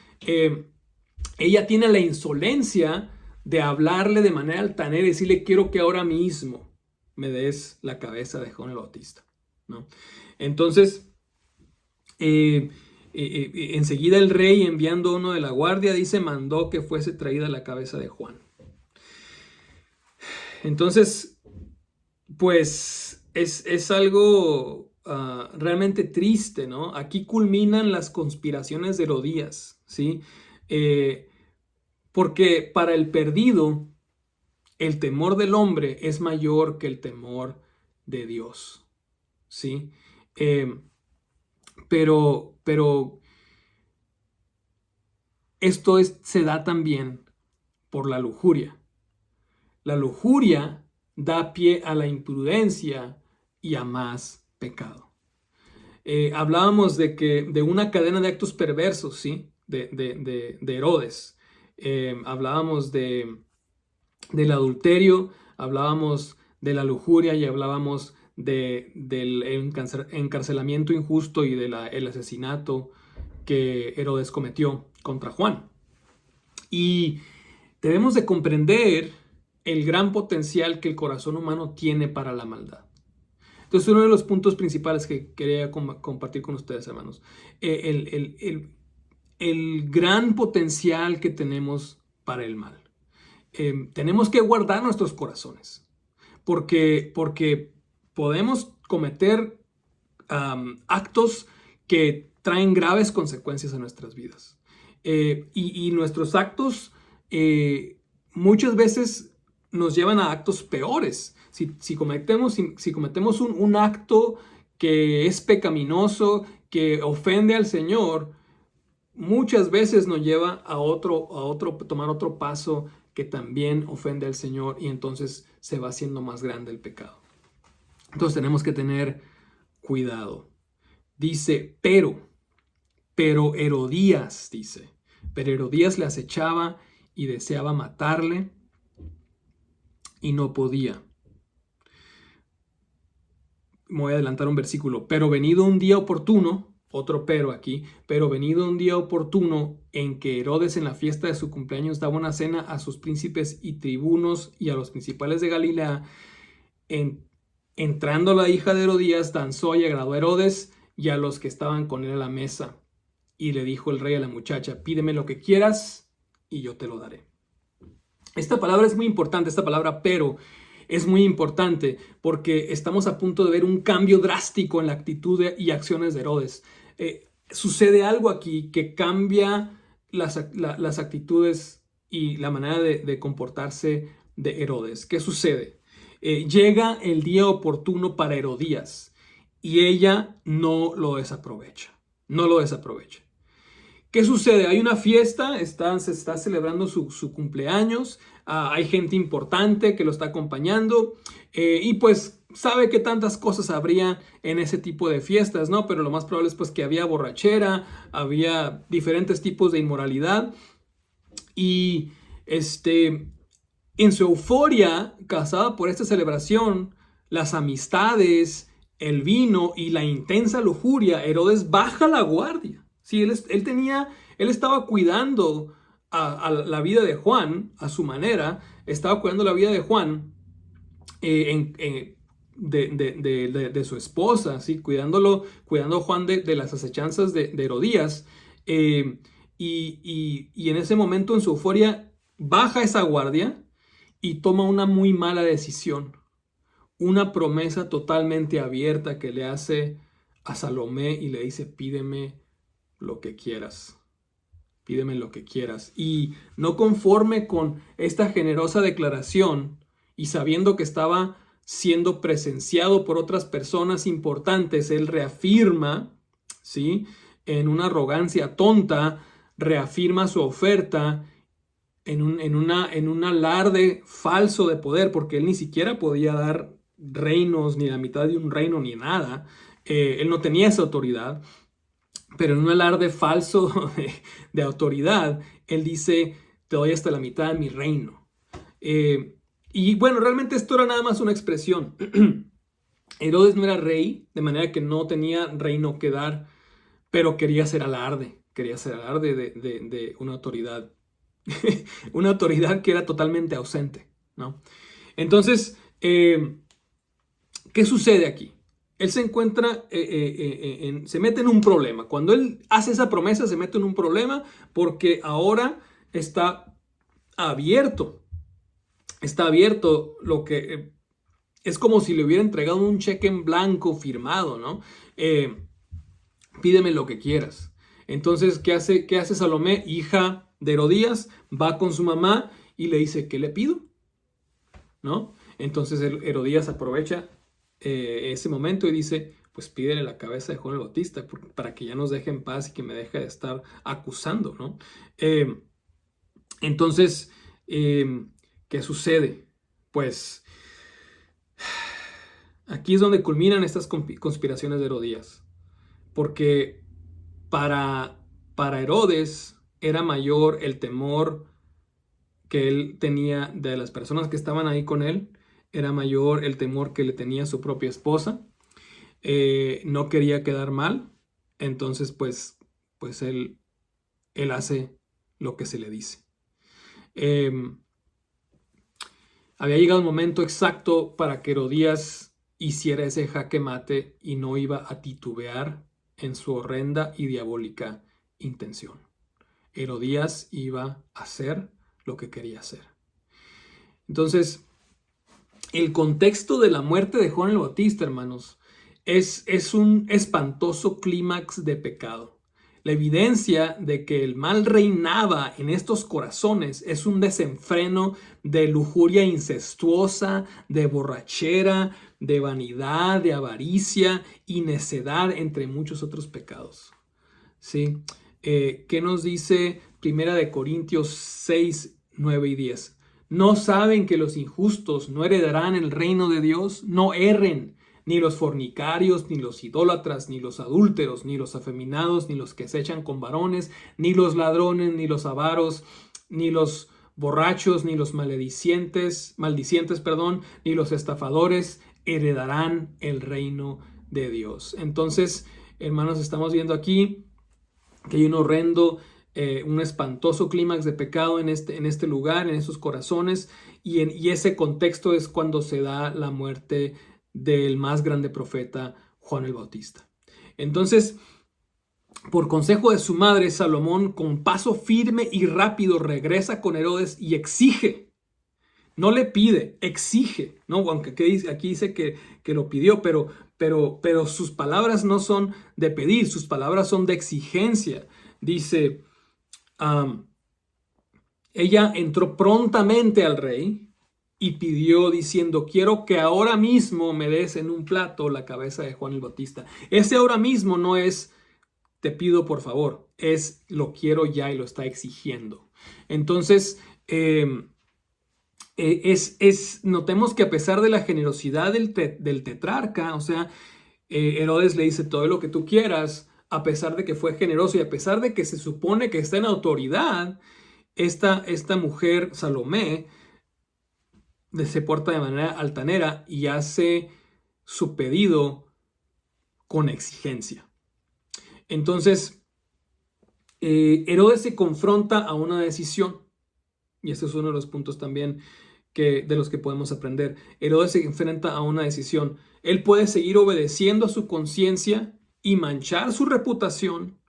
Ella tiene la insolencia de hablarle de manera altanera y decirle, quiero que ahora mismo me des la cabeza de Juan el Bautista, ¿no? Entonces, enseguida el rey, enviando uno de la guardia, dice, mandó que fuese traída la cabeza de Juan. Entonces, pues es algo realmente triste, ¿no? Aquí culminan las conspiraciones de Herodías, ¿sí? Porque para el perdido, el temor del hombre es mayor que el temor de Dios. ¿sí? Pero esto se da también por la lujuria. La lujuria da pie a la imprudencia y a más pecado. Hablábamos de una cadena de actos perversos, ¿sí? De Herodes. Hablábamos del adulterio, hablábamos de la lujuria y hablábamos del encarcelamiento injusto y del asesinato que Herodes cometió contra Juan. Y debemos de comprender el gran potencial que el corazón humano tiene para la maldad. Entonces, uno de los puntos principales que quería compartir con ustedes, hermanos, el gran potencial que tenemos para el mal. Tenemos que guardar nuestros corazones, porque podemos cometer actos que traen graves consecuencias a nuestras vidas. Y nuestros actos muchas veces nos llevan a actos peores. Si cometemos un acto que es pecaminoso, que ofende al Señor, muchas veces nos lleva a tomar otro paso que también ofende al Señor, y entonces se va haciendo más grande el pecado. Entonces tenemos que tener cuidado. Dice, pero Herodías, pero Herodías le acechaba y deseaba matarle y no podía. Me voy a adelantar un versículo. Pero venido un día oportuno, otro pero aquí, pero venido un día oportuno en que Herodes en la fiesta de su cumpleaños daba una cena a sus príncipes y tribunos y a los principales de Galilea, entrando la hija de Herodías, danzó y agradó a Herodes y a los que estaban con él a la mesa. Y le dijo el rey a la muchacha, pídeme lo que quieras y yo te lo daré. Esta palabra es muy importante, esta palabra pero es muy importante porque estamos a punto de ver un cambio drástico en la actitud y acciones de Herodes. Sucede algo aquí que cambia las actitudes y la manera de comportarse de Herodes. ¿Qué sucede? Llega el día oportuno para Herodías y ella no lo desaprovecha. ¿Qué sucede? Hay una fiesta, se está celebrando su cumpleaños, hay gente importante que lo está acompañando y pues sabe que tantas cosas habría en ese tipo de fiestas, ¿no? Pero lo más probable es pues que había borrachera, había diferentes tipos de inmoralidad y en su euforia causada por esta celebración, las amistades, el vino y la intensa lujuria, Herodes baja la guardia. Sí, él estaba cuidando a la vida de Juan, a su manera, estaba cuidando la vida de Juan, de su esposa, ¿sí? Cuidando a Juan de las acechanzas de Herodías, y en ese momento, en su euforia, baja esa guardia y toma una muy mala decisión, una promesa totalmente abierta que le hace a Salomé y le dice, pídeme lo que quieras. Pídeme lo que quieras. Y no conforme con esta generosa declaración y sabiendo que estaba siendo presenciado por otras personas importantes, él reafirma, ¿sí? En una arrogancia tonta, reafirma su oferta en un alarde falso de poder, porque él ni siquiera podía dar reinos, ni la mitad de un reino, ni nada. Él no tenía esa autoridad. Pero en un alarde falso de autoridad, él dice, te doy hasta la mitad de mi reino. Y bueno, realmente esto era nada más una expresión. Herodes no era rey, de manera que no tenía reino que dar, pero quería hacer alarde de una autoridad. Una autoridad que era totalmente ausente, ¿no? Entonces, ¿qué sucede aquí? Él se encuentra, se mete en un problema. Cuando él hace esa promesa, se mete en un problema porque ahora está abierto. Está abierto lo que es como si le hubiera entregado un cheque en blanco firmado, ¿no? Pídeme lo que quieras. Entonces, ¿qué hace Salomé, hija de Herodías? Va con su mamá y le dice, ¿qué le pido? ¿No? Entonces Herodías aprovecha ese momento y dice, pues pídele la cabeza de Juan el Bautista para que ya nos deje en paz y que me deje de estar acusando, ¿no? Entonces, ¿qué sucede? Pues aquí es donde culminan estas conspiraciones de Herodías, porque para Herodes era mayor el temor que él tenía de las personas que estaban ahí con él, era mayor el temor que le tenía su propia esposa. No quería quedar mal, entonces pues él hace lo que se le dice. Había llegado el momento exacto para que Herodías hiciera ese jaque mate y no iba a titubear en su horrenda y diabólica intención. Herodías iba a hacer lo que quería hacer. Entonces, el contexto de la muerte de Juan el Bautista, hermanos, es un espantoso clímax de pecado. La evidencia de que el mal reinaba en estos corazones es un desenfreno de lujuria incestuosa, de borrachera, de vanidad, de avaricia y necedad, entre muchos otros pecados. ¿Sí? ¿Qué nos dice 1 Corintios 6, 9 y 10? ¿No saben que los injustos no heredarán el reino de Dios? No erren, ni los fornicarios, ni los idólatras, ni los adúlteros, ni los afeminados, ni los que se echan con varones, ni los ladrones, ni los avaros, ni los borrachos, ni los maldicientes, ni los estafadores heredarán el reino de Dios. Entonces, hermanos, estamos viendo aquí que hay un horrendo, un espantoso clímax de pecado en este lugar, en esos corazones, y ese contexto es cuando se da la muerte del más grande profeta, Juan el Bautista. Entonces, por consejo de su madre, Salomón, con paso firme y rápido, regresa con Herodes y exige, no le pide, exige, ¿no? Aunque aquí dice que lo pidió, pero sus palabras no son de pedir, sus palabras son de exigencia. Dice, ella entró prontamente al rey y pidió diciendo, quiero que ahora mismo me des en un plato la cabeza de Juan el Bautista. Ese ahora mismo no es, te pido por favor, es lo quiero ya y lo está exigiendo. Entonces, notemos que a pesar de la generosidad del tetrarca, o sea, Herodes le dice todo lo que tú quieras, a pesar de que fue generoso y a pesar de que se supone que está en autoridad, esta mujer, Salomé, se porta de manera altanera y hace su pedido con exigencia. Entonces, Herodes se confronta a una decisión, y este es uno de los puntos también de los que podemos aprender. Herodes se enfrenta a una decisión. Él puede seguir obedeciendo a su conciencia y manchar su reputación,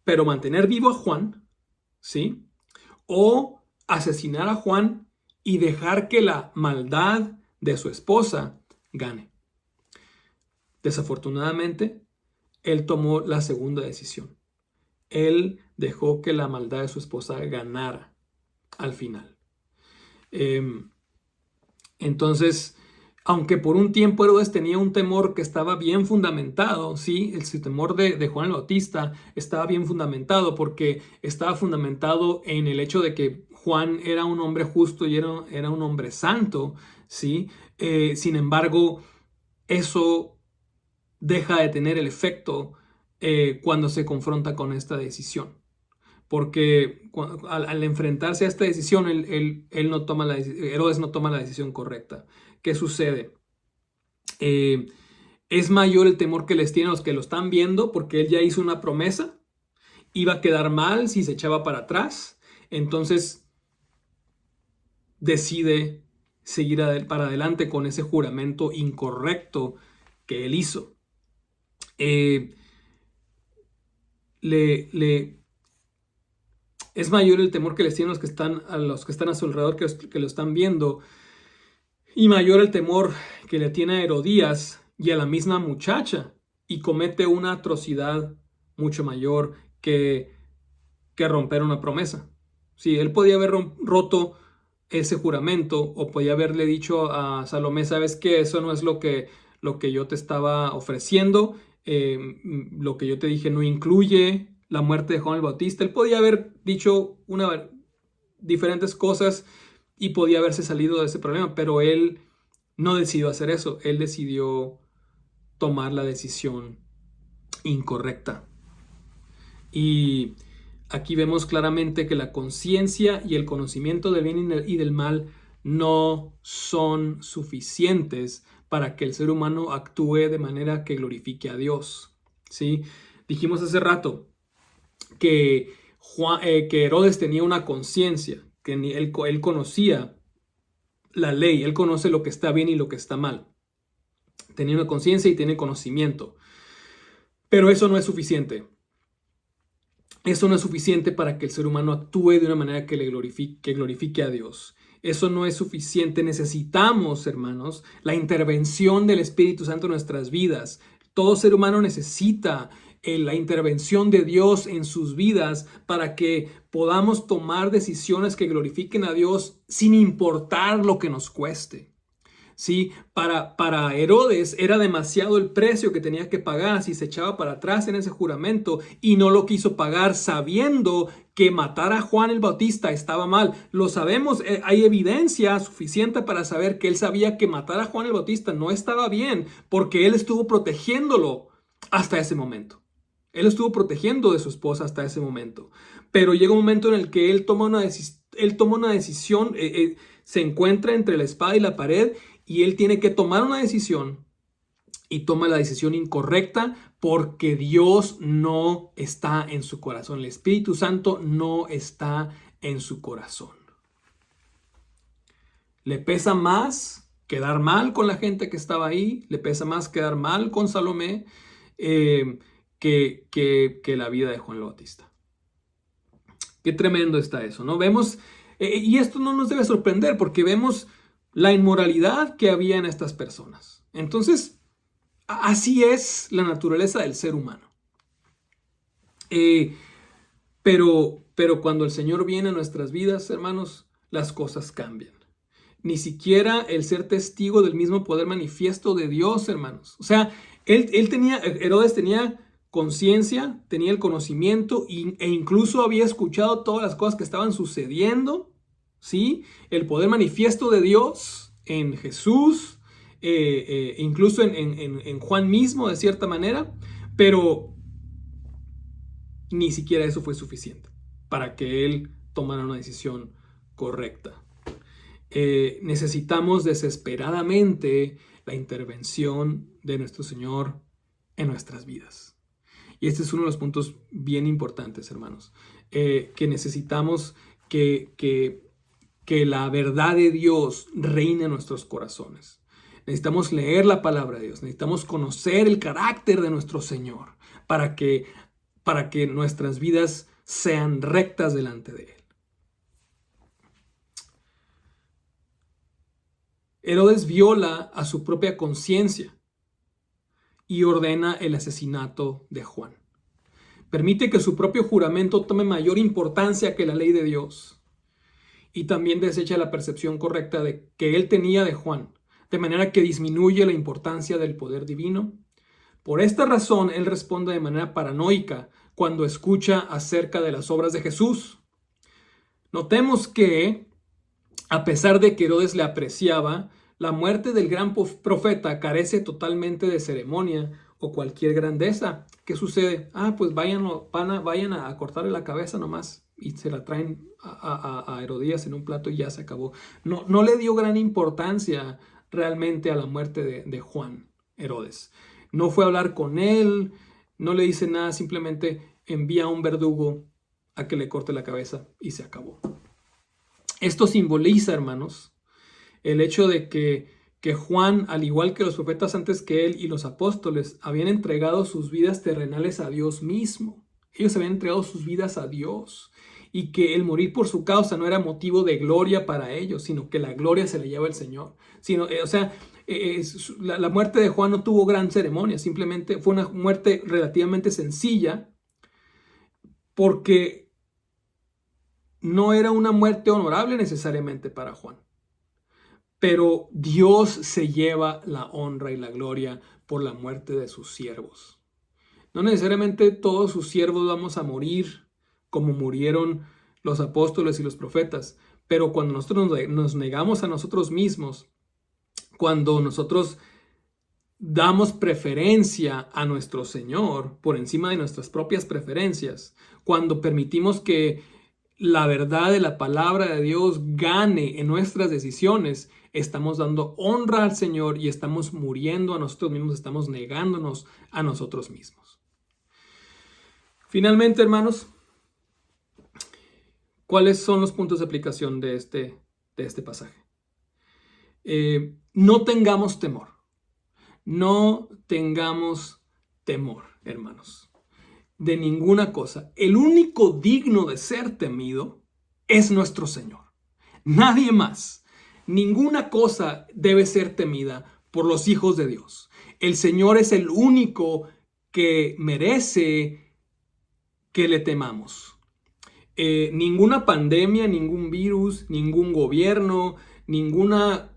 pero mantener vivo a Juan, ¿sí? O asesinar a Juan y dejar que la maldad de su esposa gane. Desafortunadamente, él tomó la segunda decisión. Él dejó que la maldad de su esposa ganara al final. Entonces, aunque por un tiempo Herodes tenía un temor que estaba bien fundamentado, ¿sí? El temor de Juan el Bautista estaba bien fundamentado porque estaba fundamentado en el hecho de que Juan era un hombre justo y era un hombre santo, ¿sí? Sin embargo, eso deja de tener el efecto cuando se confronta con esta decisión. Porque al enfrentarse a esta decisión, Herodes no toma la decisión correcta. ¿Qué sucede? Es mayor el temor que les tienen los que lo están viendo porque él ya hizo una promesa. Iba a quedar mal si se echaba para atrás. Entonces decide seguir para adelante con ese juramento incorrecto que él hizo. Es mayor el temor que les tienen los que están a su alrededor que lo están viendo, y mayor el temor que le tiene a Herodías y a la misma muchacha, y comete una atrocidad mucho mayor que romper una promesa. Sí, él podía haber roto ese juramento o podía haberle dicho a Salomé, ¿sabes qué? Eso no es lo que lo que yo te estaba ofreciendo, lo que yo te dije no incluye la muerte de Juan el Bautista. Él podía haber dicho diferentes cosas y podía haberse salido de ese problema, pero él no decidió hacer eso. Él decidió tomar la decisión incorrecta. Y aquí vemos claramente que la conciencia y el conocimiento del bien y del mal no son suficientes para que el ser humano actúe de manera que glorifique a Dios, ¿sí? Dijimos hace rato que Herodes tenía una conciencia, que él conocía la ley, él conoce lo que está bien y lo que está mal. Tenía una conciencia y tiene conocimiento. Pero eso no es suficiente. Eso no es suficiente para que el ser humano actúe de una manera que glorifique a Dios. Eso no es suficiente. Necesitamos, hermanos, la intervención del Espíritu Santo en nuestras vidas. Todo ser humano necesita la intervención de Dios en sus vidas para que podamos tomar decisiones que glorifiquen a Dios sin importar lo que nos cueste. Sí, para Herodes era demasiado el precio que tenía que pagar si se echaba para atrás en ese juramento y no lo quiso pagar sabiendo que matar a Juan el Bautista estaba mal. Lo sabemos, hay evidencia suficiente para saber que él sabía que matar a Juan el Bautista no estaba bien porque él estuvo protegiéndolo hasta ese momento. Él estuvo protegiendo de su esposa hasta ese momento. Pero llega un momento en el que él toma una decisión, se encuentra entre la espada y la pared y él tiene que tomar una decisión y toma la decisión incorrecta porque Dios no está en su corazón. El Espíritu Santo no está en su corazón. Le pesa más quedar mal con la gente que estaba ahí, le pesa más quedar mal con Salomé que la vida de Juan el Bautista. Qué tremendo está eso, ¿no? Vemos, y esto no nos debe sorprender porque vemos la inmoralidad que había en estas personas. Entonces, así es la naturaleza del ser humano. Pero cuando el Señor viene a nuestras vidas, hermanos, las cosas cambian. Ni siquiera el ser testigo del mismo poder manifiesto de Dios, hermanos. O sea, Herodes tenía conciencia, tenía el conocimiento e incluso había escuchado todas las cosas que estaban sucediendo. ¿Sí? El poder manifiesto de Dios en Jesús, incluso en Juan mismo de cierta manera, pero ni siquiera eso fue suficiente para que él tomara una decisión correcta. Necesitamos desesperadamente la intervención de nuestro Señor en nuestras vidas. Y este es uno de los puntos bien importantes, hermanos, que necesitamos que la verdad de Dios reine en nuestros corazones. Necesitamos leer la palabra de Dios. Necesitamos conocer el carácter de nuestro Señor para que nuestras vidas sean rectas delante de Él. Herodes viola a su propia conciencia y ordena el asesinato de Juan. Permite que su propio juramento tome mayor importancia que la ley de Dios. Y también desecha la percepción correcta que él tenía de Juan, de manera que disminuye la importancia del poder divino. Por esta razón, él responde de manera paranoica cuando escucha acerca de las obras de Jesús. Notemos que, a pesar de que Herodes le apreciaba, la muerte del gran profeta carece totalmente de ceremonia o cualquier grandeza. ¿Qué sucede? Pues vayan a cortarle la cabeza nomás. Y se la traen a Herodías en un plato y ya se acabó. No le dio gran importancia realmente a la muerte de Juan, Herodes. No fue a hablar con él, no le dice nada, simplemente envía a un verdugo a que le corte la cabeza y se acabó. Esto simboliza, hermanos, el hecho de que Juan, al igual que los profetas antes que él y los apóstoles, habían entregado sus vidas terrenales a Dios mismo. Ellos habían entregado sus vidas a Dios. Y que el morir por su causa no era motivo de gloria para ellos, sino que la gloria se la lleva el Señor. La muerte de Juan no tuvo gran ceremonia, simplemente fue una muerte relativamente sencilla, porque no era una muerte honorable necesariamente para Juan. pero Dios se lleva la honra y la gloria por la muerte de sus siervos. No necesariamente todos sus siervos vamos a morir como murieron los apóstoles y los profetas, pero cuando nosotros nos negamos a nosotros mismos, cuando nosotros damos preferencia a nuestro Señor por encima de nuestras propias preferencias, cuando permitimos que la verdad de la palabra de Dios gane en nuestras decisiones, estamos dando honra al Señor y estamos muriendo a nosotros mismos, estamos negándonos a nosotros mismos. Finalmente, hermanos, ¿cuáles son los puntos de aplicación de este pasaje? No tengamos temor. No tengamos temor, hermanos, de ninguna cosa. El único digno de ser temido es nuestro Señor. Nadie más. Ninguna cosa debe ser temida por los hijos de Dios. El Señor es el único que merece que le temamos. Ninguna pandemia, ningún virus, ningún gobierno, ninguna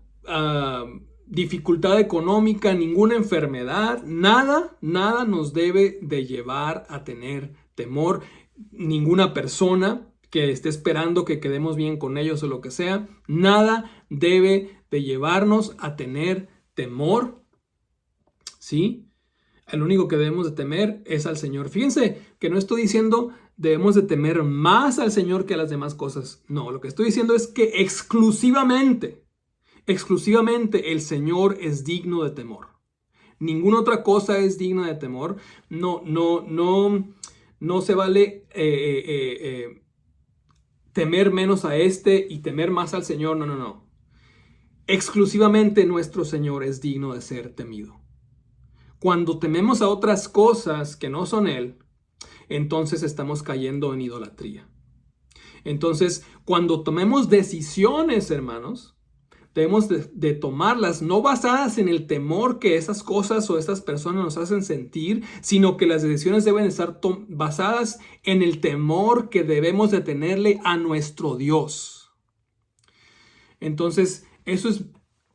dificultad económica, ninguna enfermedad, nada nos debe de llevar a tener temor. Ninguna persona que esté esperando que quedemos bien con ellos o lo que sea, nada debe de llevarnos a tener temor, ¿sí? El único que debemos de temer es al Señor. Fíjense que no estoy diciendo debemos de temer más al Señor que a las demás cosas. No, lo que estoy diciendo es que exclusivamente el Señor es digno de temor. Ninguna otra cosa es digna de temor. No se vale temer menos a y temer más al Señor. No. Exclusivamente nuestro Señor es digno de ser temido. Cuando tememos a otras cosas que no son Él, entonces estamos cayendo en idolatría. Entonces, cuando tomemos decisiones, hermanos, debemos de tomarlas no basadas en el temor que esas cosas o estas personas nos hacen sentir, sino que las decisiones deben estar basadas en el temor que debemos de tenerle a nuestro Dios. Entonces, eso es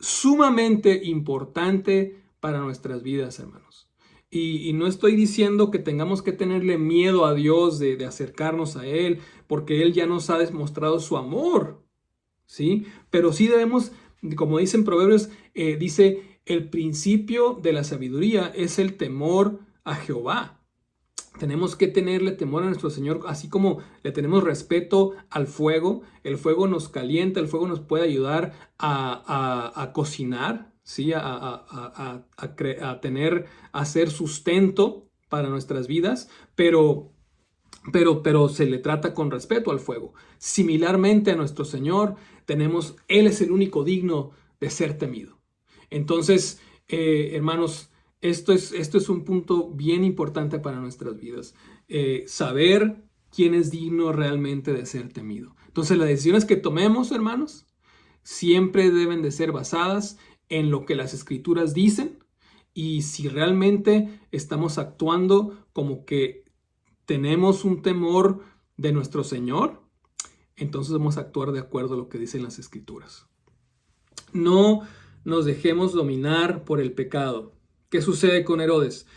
sumamente importante para nuestras vidas, hermanos. Y no estoy diciendo que tengamos que tenerle miedo a Dios de acercarnos a Él, porque Él ya nos ha demostrado su amor, ¿sí? Pero sí debemos, como dicen Proverbios, dice, el principio de la sabiduría es el temor a Jehová. Tenemos que tenerle temor a nuestro Señor, así como le tenemos respeto al fuego. El fuego nos calienta, el fuego nos puede ayudar a cocinar, ¿sí? a hacer sustento para nuestras vidas, pero se le trata con respeto al fuego. Similarmente a nuestro Señor, Él es el único digno de ser temido. Entonces, hermanos, esto es un punto bien importante para nuestras vidas. Saber quién es digno realmente de ser temido. Entonces, las decisiones que tomemos, hermanos, siempre deben de ser basadas en lo que las Escrituras dicen, y si realmente estamos actuando como que tenemos un temor de nuestro Señor, entonces vamos a actuar de acuerdo a lo que dicen las Escrituras. No nos dejemos dominar por el pecado. ¿Qué sucede con Herodes?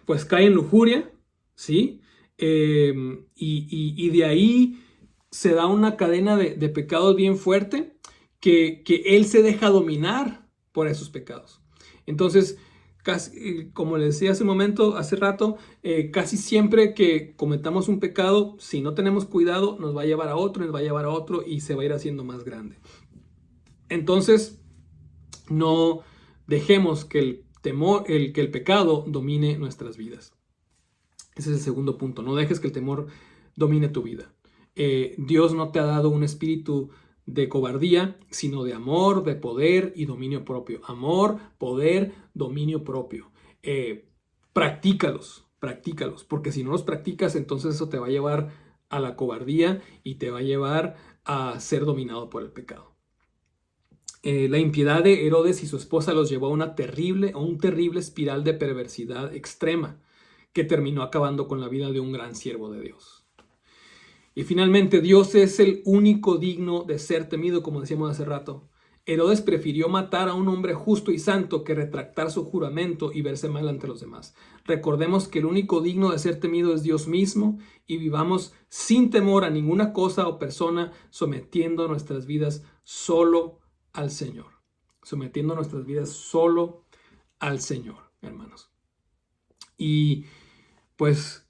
Pues cae en lujuria, ¿sí? Y de ahí se da una cadena de pecados bien fuerte que él se deja dominar por esos pecados. Entonces, casi, como les decía hace rato, casi siempre que cometamos un pecado, si no tenemos cuidado, nos va a llevar a otro y se va a ir haciendo más grande. Entonces, no dejemos que el pecado domine nuestras vidas. Ese es el segundo punto. No dejes que el temor domine tu vida. Dios no te ha dado un espíritu de cobardía, sino de amor, de poder y dominio propio. Amor, poder, dominio propio. Practícalos, porque si no los practicas, entonces eso te va a llevar a la cobardía y te va a llevar a ser dominado por el pecado. La impiedad de Herodes y su esposa los llevó a un terrible espiral de perversidad extrema que terminó acabando con la vida de un gran siervo de Dios. Y finalmente, Dios es el único digno de ser temido, como decíamos hace rato. Herodes prefirió matar a un hombre justo y santo que retractar su juramento y verse mal ante los demás. Recordemos que el único digno de ser temido es Dios mismo y vivamos sin temor a ninguna cosa o persona, sometiendo nuestras vidas solo al Señor. Sometiendo nuestras vidas solo al Señor, hermanos. Y pues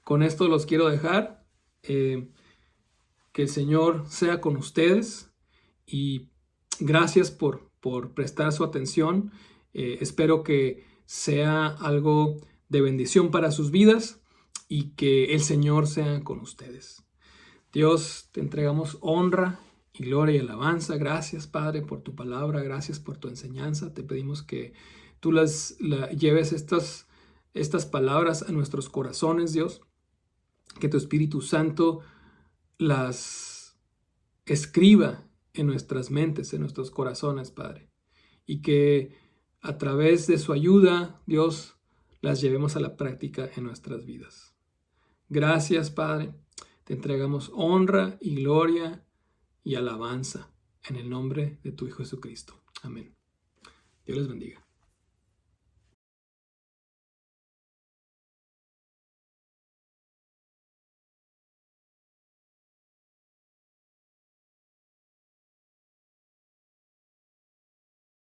con esto los quiero dejar. Que el Señor sea con ustedes. Y gracias por prestar su atención. Espero que sea algo de bendición para sus vidas y que el Señor sea con ustedes. Dios, te entregamos honra y gloria y alabanza. Gracias, Padre, por tu palabra. Gracias por tu enseñanza. Te pedimos que tú lleves estas palabras a nuestros corazones, Dios. Que tu Espíritu Santo las escriba en nuestras mentes, en nuestros corazones, Padre. Y que a través de su ayuda, Dios, las llevemos a la práctica en nuestras vidas. Gracias, Padre. Te entregamos honra y gloria y alabanza en el nombre de tu Hijo Jesucristo. Amén. Dios les bendiga.